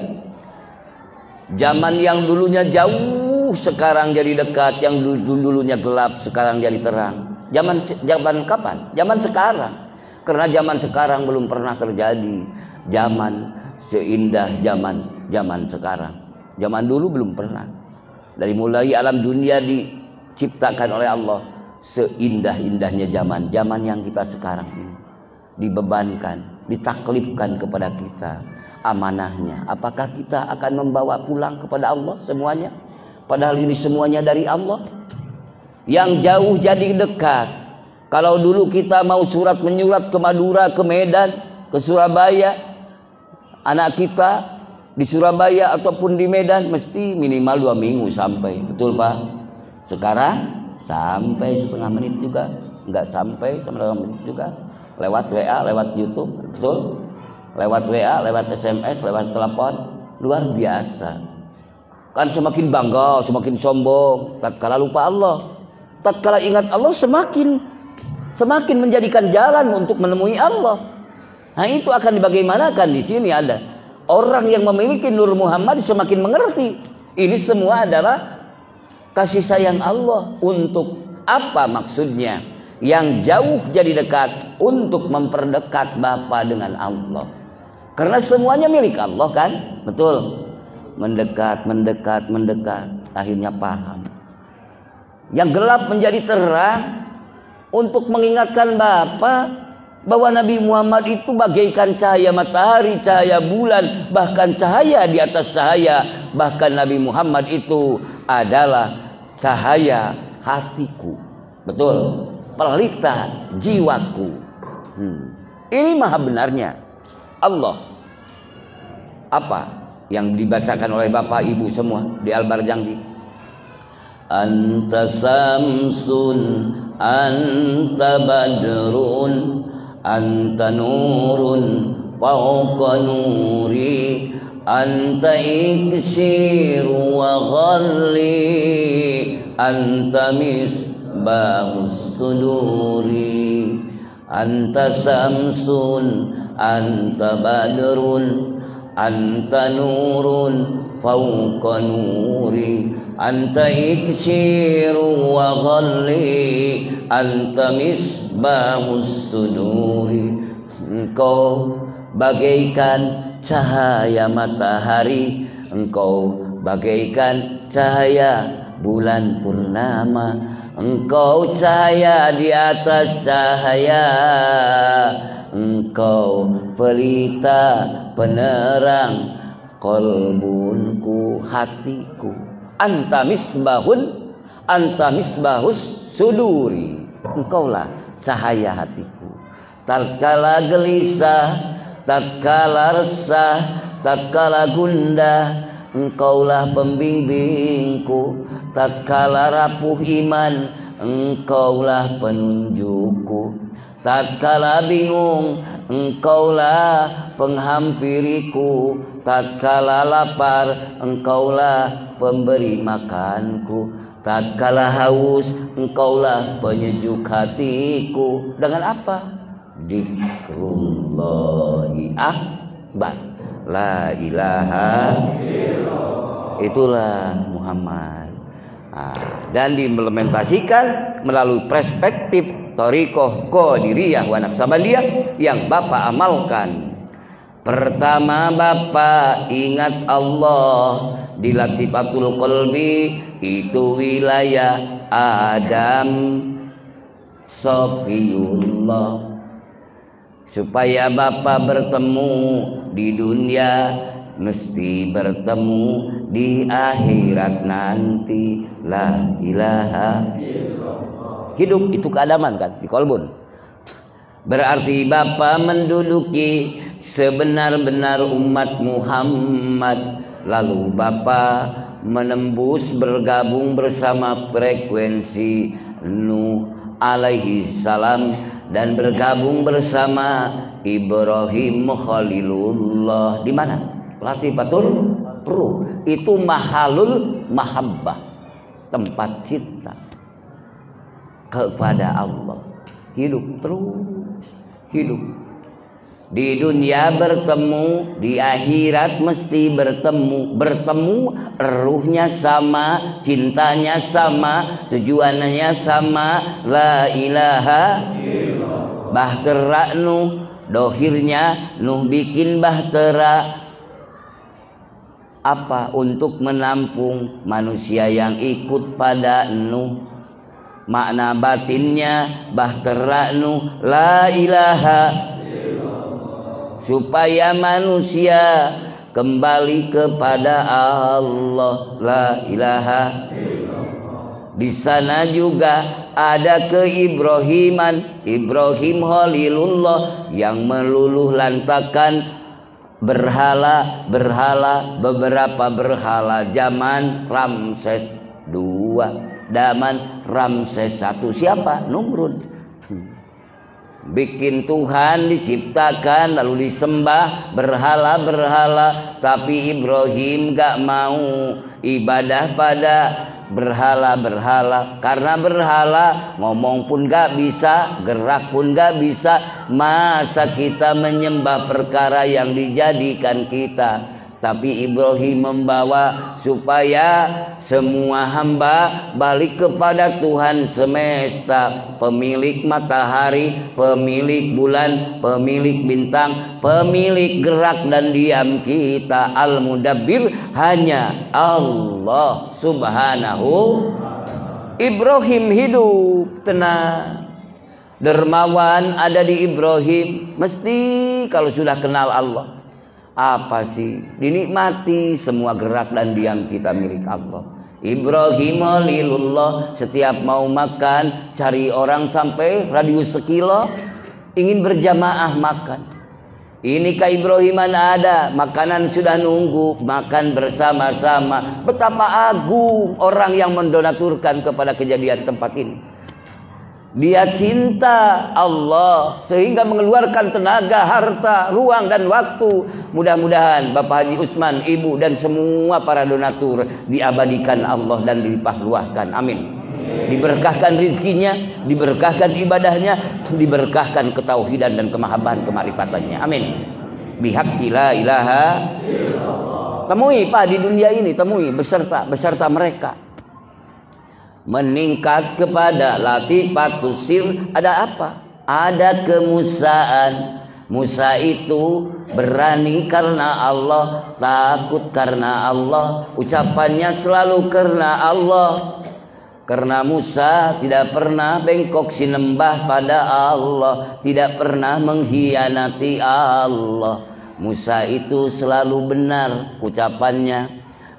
Zaman yang dulunya jauh sekarang jadi dekat, yang dulunya gelap sekarang jadi terang. Zaman kapan? Zaman sekarang. Karena zaman sekarang belum pernah terjadi zaman seindah zaman sekarang. Zaman dulu belum pernah. Dari mulai alam dunia diciptakan oleh Allah, seindah-indahnya zaman yang kita sekarang ini dibebankan, ditaklifkan kepada kita amanahnya. Apakah kita akan membawa pulang kepada Allah semuanya? Padahal ini semuanya dari Allah. Yang jauh jadi dekat. Kalau dulu kita mau surat menyurat ke Madura, ke Medan, ke Surabaya, anak kita di Surabaya ataupun di Medan mesti minimal 2 minggu sampai. Betul Pak? Sekarang sampai setengah menit juga, enggak sampai setengah menit juga. Lewat WA, lewat YouTube, betul? Lewat WA, lewat SMS, lewat telepon, luar biasa. Kan semakin bangga, semakin sombong, tatkala lupa Allah. Tatkala ingat Allah semakin menjadikan jalan untuk menemui Allah. Nah, itu akan dibagaimanakan. Di sini ada orang yang memiliki Nur Muhammad semakin mengerti. Ini semua adalah kasih sayang Allah. Untuk apa maksudnya? Yang jauh jadi dekat, untuk memperdekat Bapa dengan Allah. Karena semuanya milik Allah kan? Betul. Mendekat, akhirnya paham. Yang gelap menjadi terang, untuk mengingatkan Bapa bahwa Nabi Muhammad itu bagaikan cahaya matahari, cahaya bulan, bahkan cahaya di atas cahaya. Bahkan Nabi Muhammad itu adalah cahaya hatiku. Betul. Pelita jiwaku. Ini maha benarnya Allah. Apa yang dibacakan oleh Bapak Ibu semua di Al-Barjangdi? Anta samsun, anta badrun, anta nurun fawqa nuri, anta iksiru wa ghalli, anta misbahus suduri, anta samsun, anta badrun, anta nurun fawqa nuri, anta iksiru wa ghalli, anta misbahus suduri. Engkau bagaikan cahaya matahari, engkau bagaikan cahaya bulan purnama, engkau cahaya di atas cahaya, engkau pelita penerang qalbunku, hatiku. Anta misbahus suduri, engkaulah cahaya hatiku. Tatkala gelisah, tatkala resah, tatkala gundah, engkaulah pembimbingku. Tatkala rapuh iman, engkaulah penunjukku. Tatkala bingung, engkaulah penghampiriku. Tatkala lapar, engkaulah pemberi makanku. Tatkala haus, engkaulah penyejuk hatiku. Dengan apa? Dzikrullahi akbar, la ilaha illallah. Itulah Muhammad. Dan diimplementasikan melalui perspektif Thariqah Qadiriyah wa Naqsabandiyah yang Bapak amalkan. Pertama, Bapak ingat Allah di Latifatul Qalbi, itu wilayah Adam Sofiyullah. Supaya Bapak bertemu di dunia, mesti bertemu di akhirat nanti. La ilaha illallah. Hidup itu keadaman kan, di kolbun. Berarti Bapak menduduki sebenar-benar umat Muhammad. Lalu Bapak menembus bergabung bersama frekuensi Nuh alaihi salam dan bergabung bersama Ibrahim Khalilullah. Di mana? Latifatul Ruh. Itu mahalul mahabbah, tempat cinta kepada Allah. Hidup terus, hidup. Di dunia bertemu, di akhirat mesti bertemu. Bertemu, ruhnya sama, cintanya sama, tujuannya sama. La ilaha illallah. Bahtera Nuh, dohirnya Nuh bikin bahtera. Apa? Untuk menampung manusia yang ikut pada Nuh. Makna batinnya bahtera Nuh, la ilaha, supaya manusia kembali kepada Allah. La ilaha. Di sana juga ada keibrahiman, Ibrahim Khalilullah yang meluluh lantakan berhala, beberapa berhala zaman Ramses II, zaman Ramses I. Siapa? Numrud. Bikin Tuhan diciptakan lalu disembah berhala-berhala, tapi Ibrahim gak mau ibadah pada berhala-berhala, karena berhala ngomong pun gak bisa, gerak pun gak bisa. Masa kita menyembah perkara yang dijadikan kita? Tapi Ibrahim membawa supaya semua hamba balik kepada Tuhan semesta, pemilik matahari, pemilik bulan, pemilik bintang, pemilik gerak dan diam kita. Al-Mudabbir hanya Allah Subhanahu. Ibrahim hidup tenang, dermawan ada di Ibrahim. Mesti kalau sudah kenal Allah, apa sih? Dinikmati semua gerak dan diam kita milik Allah. Ibrahim Khalilullah setiap mau makan cari orang sampai radius sekilo, ingin berjamaah makan. Ini keibrahiman ada, makanan sudah nunggu, makan bersama-sama. Betapa agung orang yang mendonaturkan kepada kejadian tempat ini. Dia cinta Allah sehingga mengeluarkan tenaga, harta, ruang dan waktu. Mudah-mudahan Bapak Haji Usman, Ibu dan semua para donatur diabadikan Allah dan dilimpah luahkan. Amin. Diberkahkan rizkinya, diberkahkan ibadahnya, diberkahkan ketauhidan dan kemahabbatan kemarifatannya. Amin. Bihaqqi la ilaha. Temui Pak di dunia ini, temui beserta mereka. Meningkat kepada latifatus sir. Ada apa? Ada kemusaan. Musa itu berani karena Allah, takut karena Allah, ucapannya selalu karena Allah. Karena Musa tidak pernah bengkok sinembah pada Allah, tidak pernah mengkhianati Allah. Musa itu selalu benar ucapannya,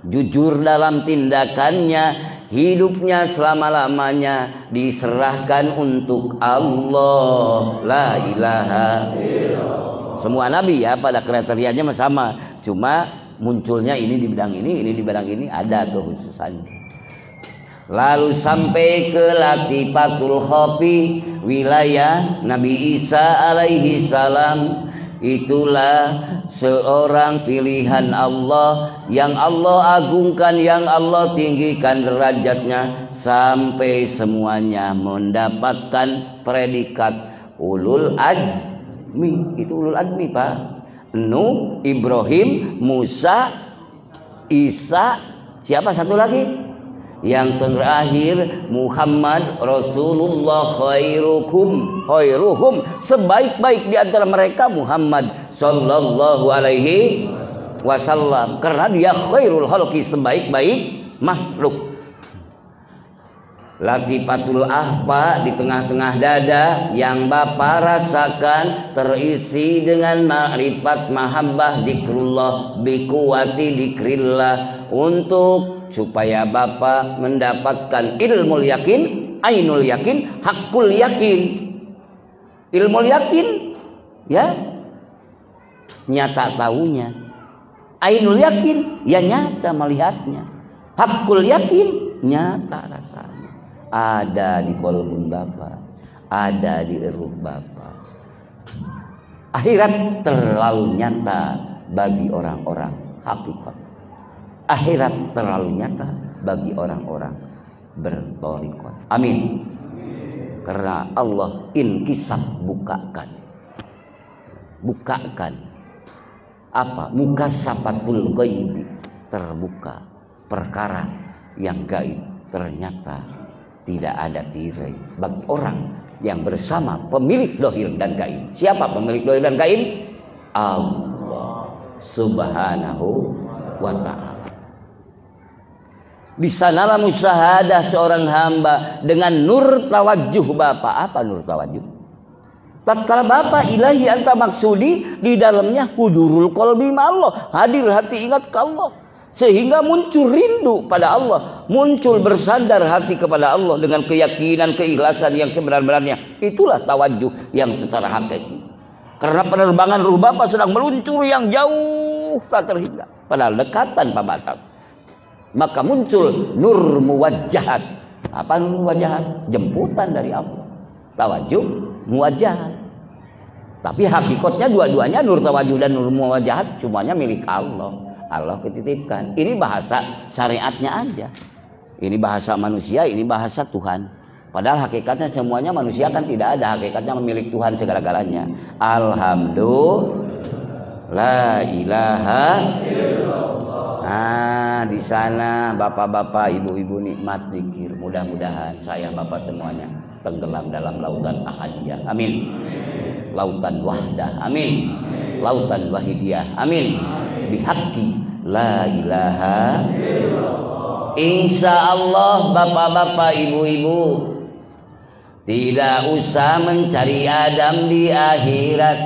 jujur dalam tindakannya, hidupnya selama-lamanya diserahkan untuk Allah. La ilaha illallah. Semua nabi ya pada kriterianya sama, cuma munculnya ini di bidang ini di bidang ini, ada kekhususannya. Lalu sampai ke latifatul khafi, wilayah Nabi Isa alaihi salam. Itulah seorang pilihan Allah yang Allah agungkan, yang Allah tinggikan derajatnya sampai semuanya mendapatkan predikat ulul azmi. Itu ulul azmi Pak. Nuh, Ibrahim, Musa, Isa, siapa satu lagi? Yang terakhir Muhammad Rasulullah khairuhum, sebaik-baik di antara mereka Muhammad sallallahu alaihi wasallam, karena dia khairul khalqi, sebaik-baik makhluk. Latifatul ahfa di tengah-tengah dada yang Bapak rasakan terisi dengan ma'rifat mahabbah zikrullah biquwati dzikrillah, untuk supaya Bapak mendapatkan ilmu yakin, ainul yakin, hakul yakin. Ilmu yakin ya nyata tahunya, ainul yakin ya nyata melihatnya, hakul yakin nyata rasanya. Ada di kolbun Bapak, ada di ruh Bapak. Akhirat terlalu nyata bagi orang-orang hakikat. Akhirat terlalu nyata bagi orang-orang bertorikot. Amin. Karena Allah inkisab, bukakan apa? Mukasafatul ghaib, terbuka perkara yang gaib. Ternyata tidak ada tirai bagi orang yang bersama pemilik dohir dan gaib. Siapa pemilik dohir dan gaib? Allah Subhanahu wa ta'ala. Di sanalah musyahadah seorang hamba dengan nur tawajuh Bapak. Apa nur tawajuh? Tatkala Bapak ilahi anta maksudi, di dalamnya hudurul qalbi Allah, hadir hati ingat ke Allah. Sehingga muncul rindu pada Allah, muncul bersandar hati kepada Allah dengan keyakinan, keikhlasan yang sebenar-benarnya. Itulah tawajuh yang secara hakiki. Karena penerbangan ruh Bapak sedang meluncur yang jauh tak terhingga, padahal dekat tanpa batas. Maka muncul nur muwajjahat. Apa nur muwajjahat? Jemputan dari Allah. Tawajuh muwajjahat. Tapi hakikatnya dua-duanya, nur tawajuh dan nur muwajjahat, semuanya milik Allah. Allah ketitipkan. Ini bahasa syariatnya aja. Ini bahasa manusia, ini bahasa Tuhan. Padahal hakikatnya semuanya manusia kan tidak ada. Hakikatnya milik Tuhan segala-galanya. Alhamdulillah, la ilaha illallah. Nah, di sana bapak-bapak, ibu-ibu nikmat zikir. Mudah-mudahan saya bapak semuanya tenggelam dalam lautan ahadiyah. Amin. Lautan wahdah. Amin. Lautan wahidiyah. Amin. Bihaqqi la ilaha illallah. Insya Allah bapak-bapak, ibu-ibu, tidak usah mencari Adam di akhirat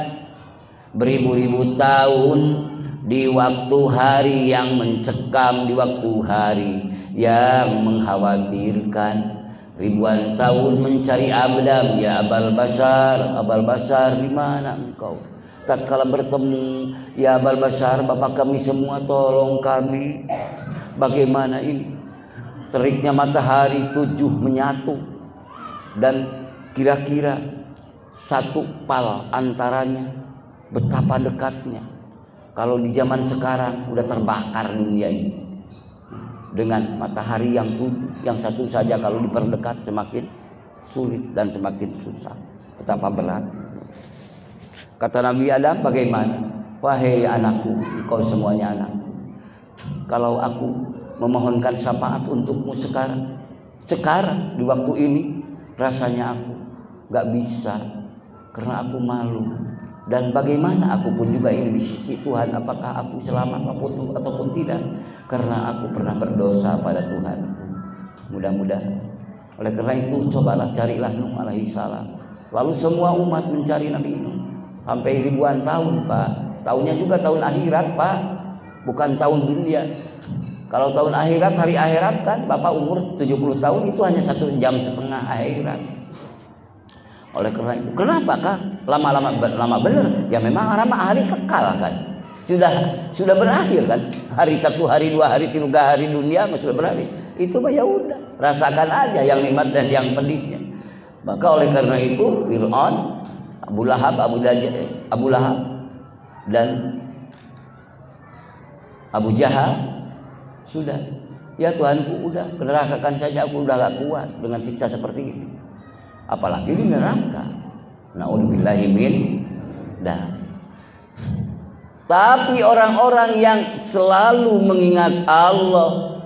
beribu-ribu tahun, di waktu hari yang mencekam, di waktu hari yang mengkhawatirkan. Ribuan tahun mencari Adam, ya Abal Basar, di mana engkau? Tatkala bertemu, ya Abal Basar, bapak kami semua, tolong kami. Bagaimana ini? Teriknya matahari 7 menyatu, dan kira-kira 1 pal antaranya. Betapa dekatnya. Kalau di zaman sekarang udah terbakar dunia ini dengan matahari yang 7, yang satu saja kalau diperdekat semakin sulit dan semakin susah. Betapa berat. Kata Nabi Adam, bagaimana? Wahai anakku, engkau semuanya anakku. Kalau aku memohonkan syafaat untukmu sekarang di waktu ini, rasanya aku gak bisa, karena aku malu. Dan bagaimana aku pun juga ini di sisi Tuhan, apakah aku selamat ataupun tidak, karena aku pernah berdosa pada Tuhan. Mudah-mudahan. Oleh karena itu cobalah carilah Nuh alaihi salam. Lalu semua umat mencari Nabi Nuh sampai ribuan tahun, Pak. Tahunnya juga tahun akhirat, Pak, bukan tahun dunia. Kalau tahun akhirat, hari akhirat kan Bapak umur 70 tahun, itu hanya 1,5 jam akhirat. Oleh karena itu, kenapakah lama benar? Ya memang hari kekal kan. Sudah berakhir kan. Hari 1 hari, 2 hari, 3 hari dunia sudah berakhir. Itu mah ya udah, rasakan aja yang nikmat dan yang pedihnya. Maka oleh karena itu Fir'aun, Abu Lahab dan Abu Jahal sudah, ya Tuhanku, udah nerakakan saja, aku udah gak kuat dengan siksa seperti ini, apalagi di neraka. Na'udzubillahi min dah. Tapi orang-orang yang selalu mengingat Allah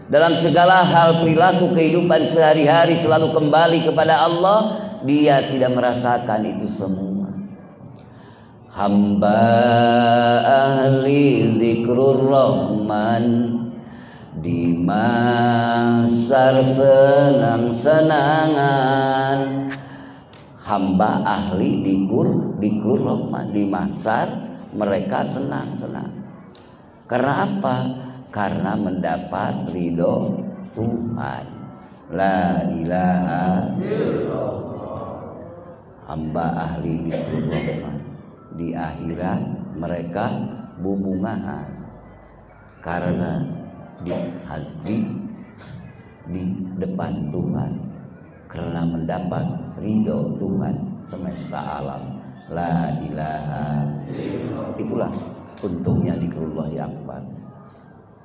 dalam segala hal perilaku kehidupan sehari-hari, selalu kembali kepada Allah, dia tidak merasakan itu semua. Hamba ahli zikrur rahman, di masar senang-senangan. Hamba ahli dikur rahman, di masar mereka senang-senang. Karena apa? Karena mendapat ridho Tuhan. La ilaha illallah. Hamba ahli dikur rahman, di akhirat mereka bubungahan karena di hati di depan Tuhan, karena mendapat ridho Tuhan semesta alam. La ilaha illallah. Itulah untungnya zikrullah yang akbar.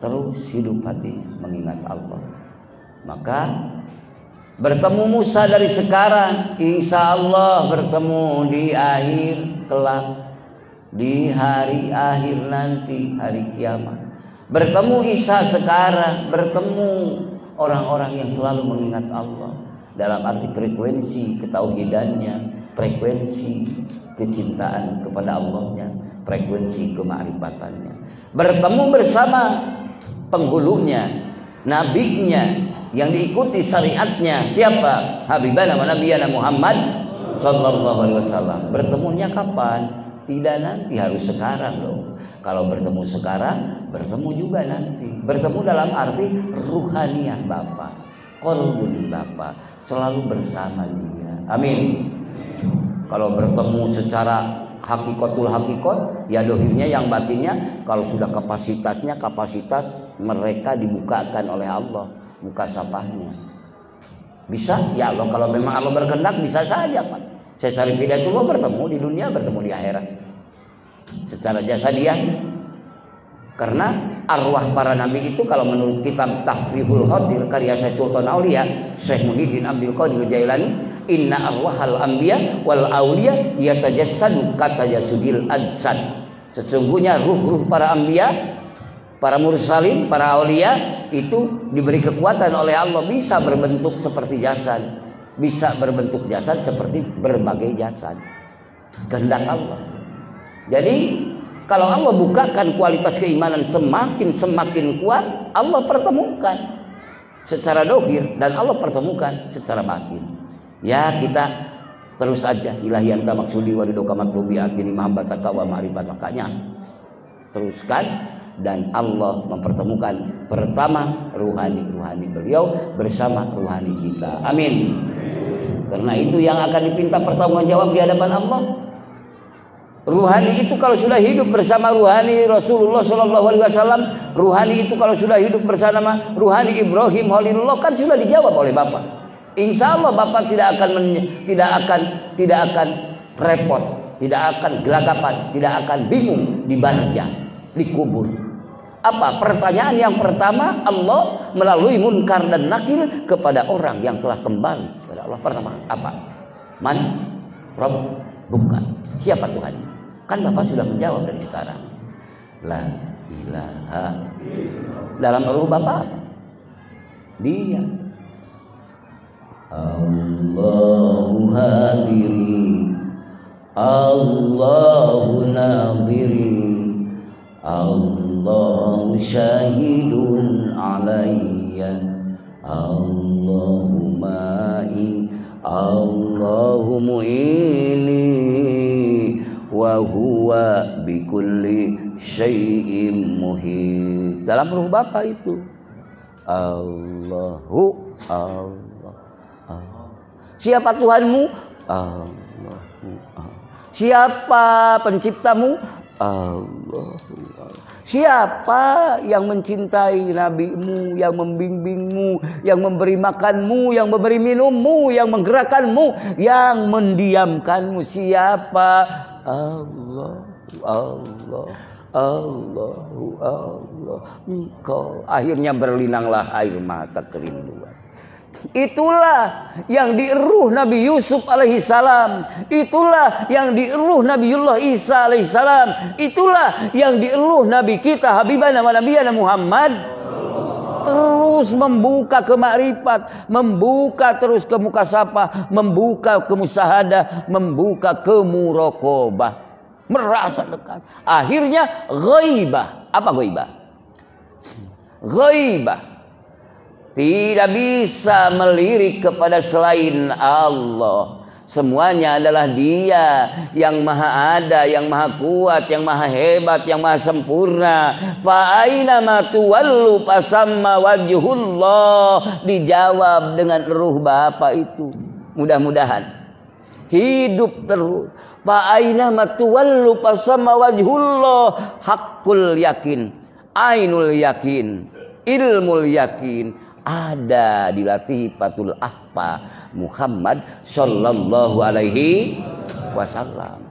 Terus hidup hati mengingat Allah. Maka bertemu Musa dari sekarang, insya Allah bertemu di akhir kelak, di hari akhir nanti, hari kiamat. Bertemu Isa sekarang, bertemu orang-orang yang selalu mengingat Allah dalam arti frekuensi ketauhidannya, frekuensi kecintaan kepada Allahnya, frekuensi kema'rifatannya. Bertemu bersama penghulunya, nabinya yang diikuti syariatnya, siapa? Habibana wa nabiyana Muhammad sallallahu alaihi wasallam. Bertemunya kapan? Tidak nanti, harus sekarang loh. Kalau bertemu sekarang, bertemu juga nanti. Bertemu dalam arti ruhaniah Bapa, qalbun Bapa, selalu bersama dia. Amin. Kalau bertemu secara hakikatul hakikat, ya dohirnya yang batinnya, kalau sudah kapasitas mereka dibukakan oleh Allah, muka sapahnya. Bisa? Ya Allah, kalau memang Allah berkehendak bisa saja, Pak. Saya cari Hidayatullah bertemu di dunia, bertemu di akhirat. Secara jasadiah. Karena arwah para nabi itu kalau menurut kitab Tahfihul Khadir karya Syekh Sultan Aulia Syekh Muhyiddin Abdul Qadir Jailani, inna arwahal anbiya wal auliya yatajassadu katajasudil ajsad. Sesungguhnya ruh-ruh para anbiya, para mursalin, para aulia itu diberi kekuatan oleh Allah, bisa berbentuk seperti jasad, bisa berbentuk jasad seperti berbagai jasad. Kehendak Allah. Jadi kalau Allah bukakan kualitas keimanan semakin kuat, Allah pertemukan secara dohir dan Allah pertemukan secara batin. Ya, kita terus aja ilahi anta maksudi wa ridhoka matlubi atini mahabbataka wa ma'rifatakanya. Teruskan, dan Allah mempertemukan pertama ruhani beliau bersama ruhani kita. Amin. Karena itu yang akan dipinta pertanggungjawab di hadapan Allah. Ruhani itu kalau sudah hidup bersama ruhani Rasulullah SAW, ruhani itu kalau sudah hidup bersama ruhani Ibrahim Khalilullah, kan sudah dijawab oleh Bapak. Insya Allah Bapak tidak akan repot, tidak akan gelagapan, tidak akan bingung di barja, dikubur. Apa pertanyaan yang pertama Allah melalui Munkar dan Nakir kepada orang yang telah kembali kepada Allah? Pertama apa? Man Rabb, bukan siapa Tuhan? Kan Bapak sudah menjawab dari sekarang. La ilaha. Dalam ruh Bapak apa? Dia. Allahu hadiri, Allahu nadiri, Allahu syahidun alayya, Allahu ma'i, Allahu mu'ini, wa huwa bikulli syai'in muhit. Dalam ruh Bapak itu Allahu Allah. Siapa Tuhanmu? Allahu Allah. Siapa penciptamu? Allahu Allah. Siapa yang mencintai nabimu, yang membimbingmu, yang memberi makanmu, yang memberi minummu, yang menggerakkanmu, yang mendiamkanmu? Siapa? Allah, Allah, Allahu Allah. Engkau. Akhirnya berlinanglah air mata kerinduan. Itulah yang diruh Nabi Yusuf alaihissalam. Itulah yang diruh Nabiullah Isa alaihissalam. Itulah yang diruh Nabi kita Habibana wa Nabiyana Muhammad. Terus membuka ke makrifat, membuka terus ke mukasafah, membuka ke musyahadah, membuka ke muraqabah, merasa dekat. Akhirnya ghaibah. Apa ghaibah? Ghaibah tidak bisa melirik kepada selain Allah. Semuanya adalah Dia yang maha ada, yang maha kuat, yang maha hebat, yang maha sempurna. Fa aina ma tuwallu fasamma wajhullah. Dijawab dengan ruh Bapak itu. Mudah-mudahan hidup terus. Fa aina ma tuwallu fasamma wajhullah. Haqqul yakin, ainul yakin, ilmul yakin ada di Latifatul Akhfa Muhammad sallallahu alaihi wasallam.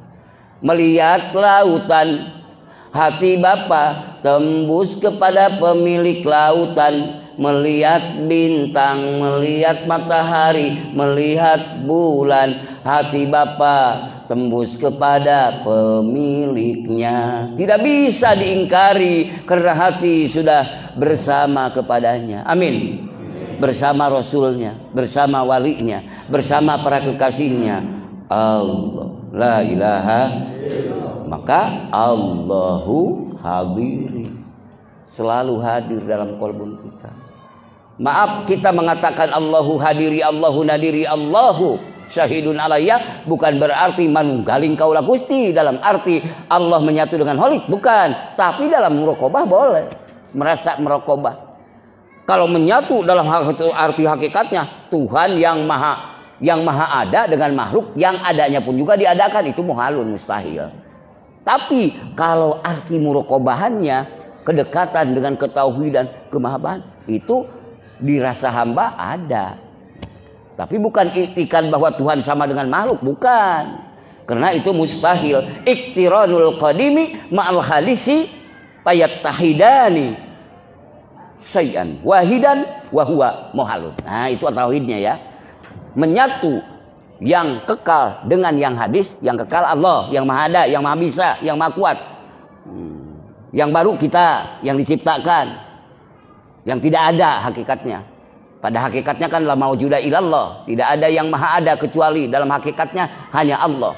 Melihat lautan, hati Bapak tembus kepada pemilik lautan. Melihat bintang, melihat matahari, melihat bulan, hati Bapak tembus kepada pemiliknya. Tidak bisa diingkari karena hati sudah bersama kepadanya. Amin. Bersama Rasulnya, bersama walinya, bersama para kekasihnya. Allah, la ilaha. Maka Allahu hadiri, selalu hadir dalam qalbun kita. Maaf kita mengatakan Allahu hadiri, Allahu nadiri, Allahu Syahidun alayya bukan berarti manunggaling kaula Gusti dalam arti Allah menyatu dengan holik, bukan. Tapi dalam muraqabah boleh merasa meraqabah. Kalau menyatu dalam arti hakikatnya Tuhan yang maha ada dengan makhluk yang adanya pun juga diadakan, itu muhalun, mustahil. Tapi kalau arti muraqabahannya kedekatan dengan ketauhidan, kemahabbatan, itu dirasa hamba ada. Tapi bukan iktikad bahwa Tuhan sama dengan makhluk, bukan. Karena itu mustahil. Iktiranul qadimi ma'al khalisi fayattahidani syai'an wahidan wa huwa muhalun. Nah, itu tauhidnya ya. Menyatu yang kekal dengan yang hadis, yang kekal Allah, yang maha ada, yang maha bisa, yang maha kuat. Yang baru kita, yang diciptakan, yang tidak ada hakikatnya. Pada hakikatnya kan la maujuda illallah, tidak ada yang maha ada kecuali dalam hakikatnya hanya Allah.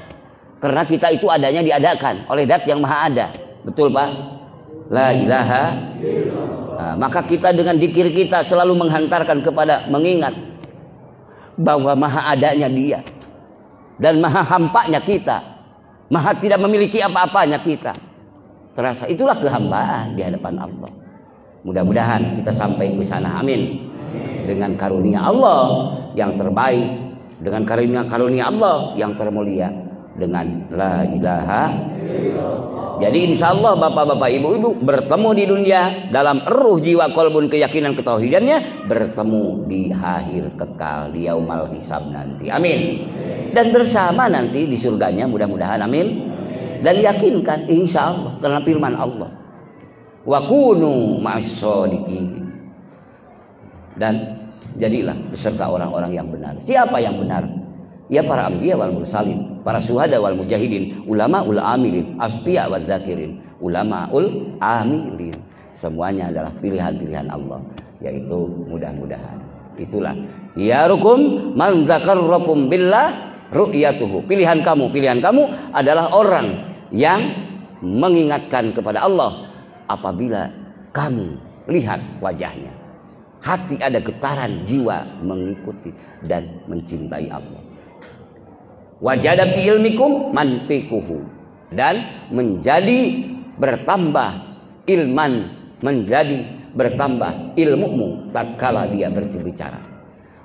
Karena kita itu adanya diadakan oleh zat yang maha ada. Betul Pak? La ilaha illallah. Nah, maka kita dengan zikir kita selalu menghantarkan kepada mengingat bahwa maha adanya Dia dan maha hampanya kita, maha tidak memiliki apa-apanya kita. Terasa itulah kehambaan di hadapan Allah. Mudah-mudahan kita sampai ke sana. Amin. Dengan karunia Allah yang terbaik, dengan karunia Allah yang termulia, dengan la ilaha illallah. Jadi insya Allah bapak-bapak ibu-ibu bertemu di dunia dalam ruh jiwa kolbun keyakinan ketauhidannya, bertemu di akhir kekal di yaumal hisab nanti. Amin. Dan bersama nanti di surganya mudah-mudahan. Amin. Dan yakinkan insya Allah karena firman Allah, wa kunu ma'as-shodiqin. Dan jadilah beserta orang-orang yang benar. Siapa yang benar? Ya para anbiya wal mursalin, para syuhada wal mujahidin, ulama ul amilin, asfiya wal zakirin, ulama ul amilin. Semuanya adalah pilihan-pilihan Allah, yaitu mudah-mudahan. Itulah ya rukum man dzakarrakum billah ru'yatuhu. Pilihan kamu adalah orang yang mengingatkan kepada Allah apabila kamu lihat wajahnya. Hati ada getaran jiwa mengikuti dan mencintai Allah. Wajada fi ilmikum mantikuhu, dan menjadi bertambah ilman, menjadi bertambah ilmumu tatkala dia berbicara.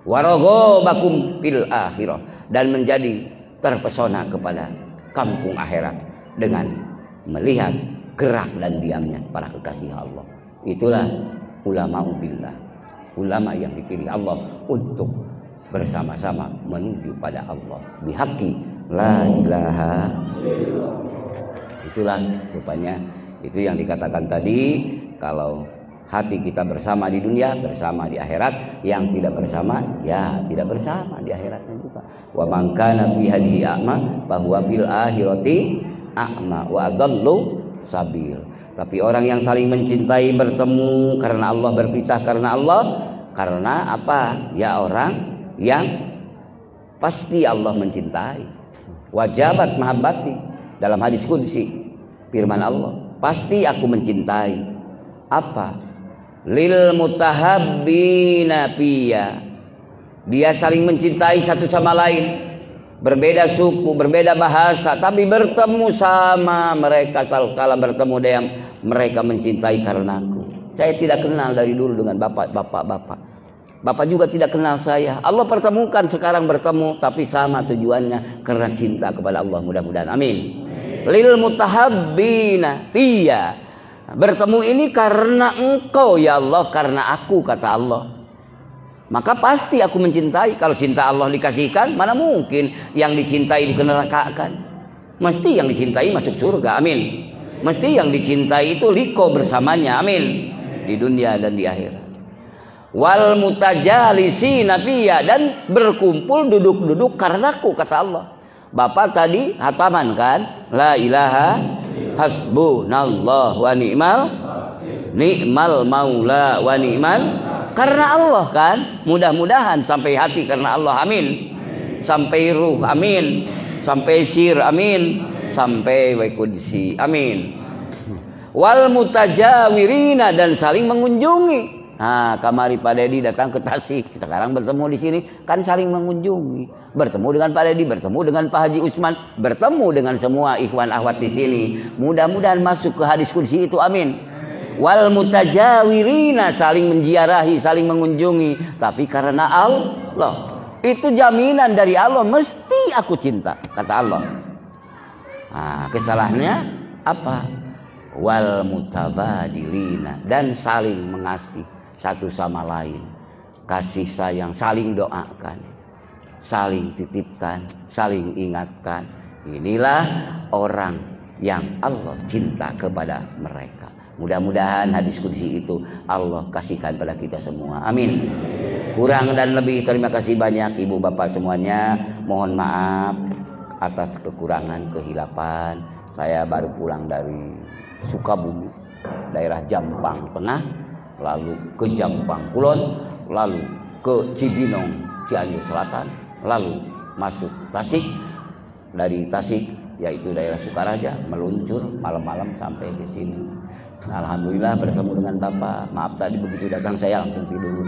Waraghabakum fil akhirah, dan menjadi terpesona kepada kampung akhirat dengan melihat gerak dan diamnya para kekasih Allah. Itulah ulama billah, ulama yang dipilih Allah untuk bersama-sama menuju pada Allah bihaqi la ilaha illallah. Itulah rupanya itu yang dikatakan tadi, kalau hati kita bersama di dunia, bersama di akhirat. Yang tidak bersama, ya tidak bersama di akhiratnya juga. Wa man kana fi hadhihi a'ma fa huwa fil akhirati a'ma wa adallu sabil. Tapi orang yang saling mencintai bertemu karena Allah, berpisah karena Allah, karena apa? Ya orang yang pasti Allah mencintai. Wajabat mahabbati, dalam hadis qudsi firman Allah, pasti aku mencintai. Apa? Lil mutahabbina fiyya. Dia saling mencintai satu sama lain, berbeda suku, berbeda bahasa, tapi bertemu sama mereka. Kala bertemu dengan mereka mencintai karena aku. Saya tidak kenal dari dulu dengan bapak. Bapak juga tidak kenal saya. Allah pertemukan, sekarang bertemu, tapi sama tujuannya, karena cinta kepada Allah. Mudah-mudahan. Amin. Lil mutahabbina fiyya. Bertemu ini karena engkau ya Allah, karena aku, kata Allah. Maka pasti aku mencintai. Kalau cinta Allah dikasihkan, mana mungkin yang dicintai dikenalkan. Mesti yang dicintai masuk surga. Amin. Mesti yang dicintai itu liko bersamanya. Amin. Di dunia dan di akhirat. Wal mutajallisina fiyya, dan berkumpul duduk-duduk karenaku, kata Allah. Bapak tadi hataman kan, la ilaha hasbunallah wa ni'mal maula wa ni'mal, karena Allah kan. Mudah-mudahan sampai hati karena Allah. Amin. Sampai ruh. Amin. Sampai sir. Amin. Sampai wa qudsi. Amin. Wal mutajawirina, dan saling mengunjungi. Nah, kamari Pak Dedi datang ke Tasik, sekarang bertemu di sini, kan saling mengunjungi. Bertemu dengan Pak Dedi, bertemu dengan Pak Haji Usman, bertemu dengan semua ikhwan akhwat di sini. Mudah-mudahan masuk ke hadis kursi itu, amin. Wal mutajawirina, saling menziarahi, saling mengunjungi, tapi karena Allah. Itu jaminan dari Allah, mesti aku cinta, kata Allah. Nah, kesalahannya apa? Wal mutabadilina, dan saling mengasihi satu sama lain, kasih sayang, saling doakan, saling titipkan, saling ingatkan. Inilah orang yang Allah cinta kepada mereka. Mudah-mudahan hadis kursi itu Allah kasihkan pada kita semua, amin. Kurang dan lebih terima kasih banyak ibu bapak semuanya, mohon maaf atas kekurangan kehilapan. Saya baru pulang dari Sukabumi, daerah Jampang Tengah, lalu ke Jampang Kulon, lalu ke Cibinong Cianjur Selatan, lalu masuk Tasik, dari Tasik yaitu daerah Sukaraja, meluncur malam-malam sampai ke sini. Alhamdulillah bertemu dengan Bapak. Maaf tadi begitu datang saya langsung tidur.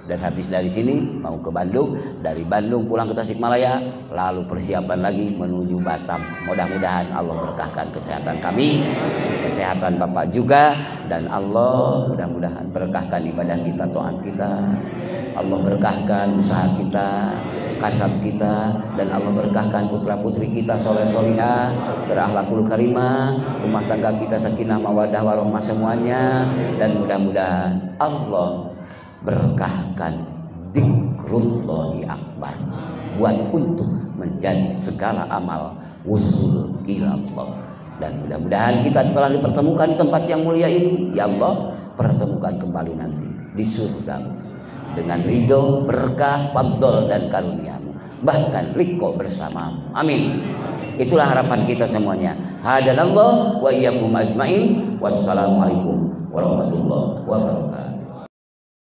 Dan habis dari sini mau ke Bandung, dari Bandung pulang ke Tasikmalaya, lalu persiapan lagi menuju Batam. Mudah-mudahan Allah berkahkan kesehatan kami, kesehatan Bapak juga, dan Allah mudah-mudahan berkahkan ibadah kita, taat kita. Allah berkahkan usaha kita, kasab kita, dan Allah berkahkan putra-putri kita soleh-solihah, berakhlakul karimah, rumah tangga kita sakinah mawaddah warahmah semuanya, dan mudah-mudahan Allah berkahkan dzikrullahi akbar buat untuk menjadi segala amal wusul ilallah. Dan mudah-mudahan kita telah dipertemukan di tempat yang mulia ini, ya Allah, pertemukan kembali nanti di surga dengan ridho, berkah, fadl dan karuniamu, bahkan liko bersamamu, amin. Itulah harapan kita semuanya. Hadanallah wa iyyakum ajmain. Wassalamualaikum warahmatullahi wabarakatuh.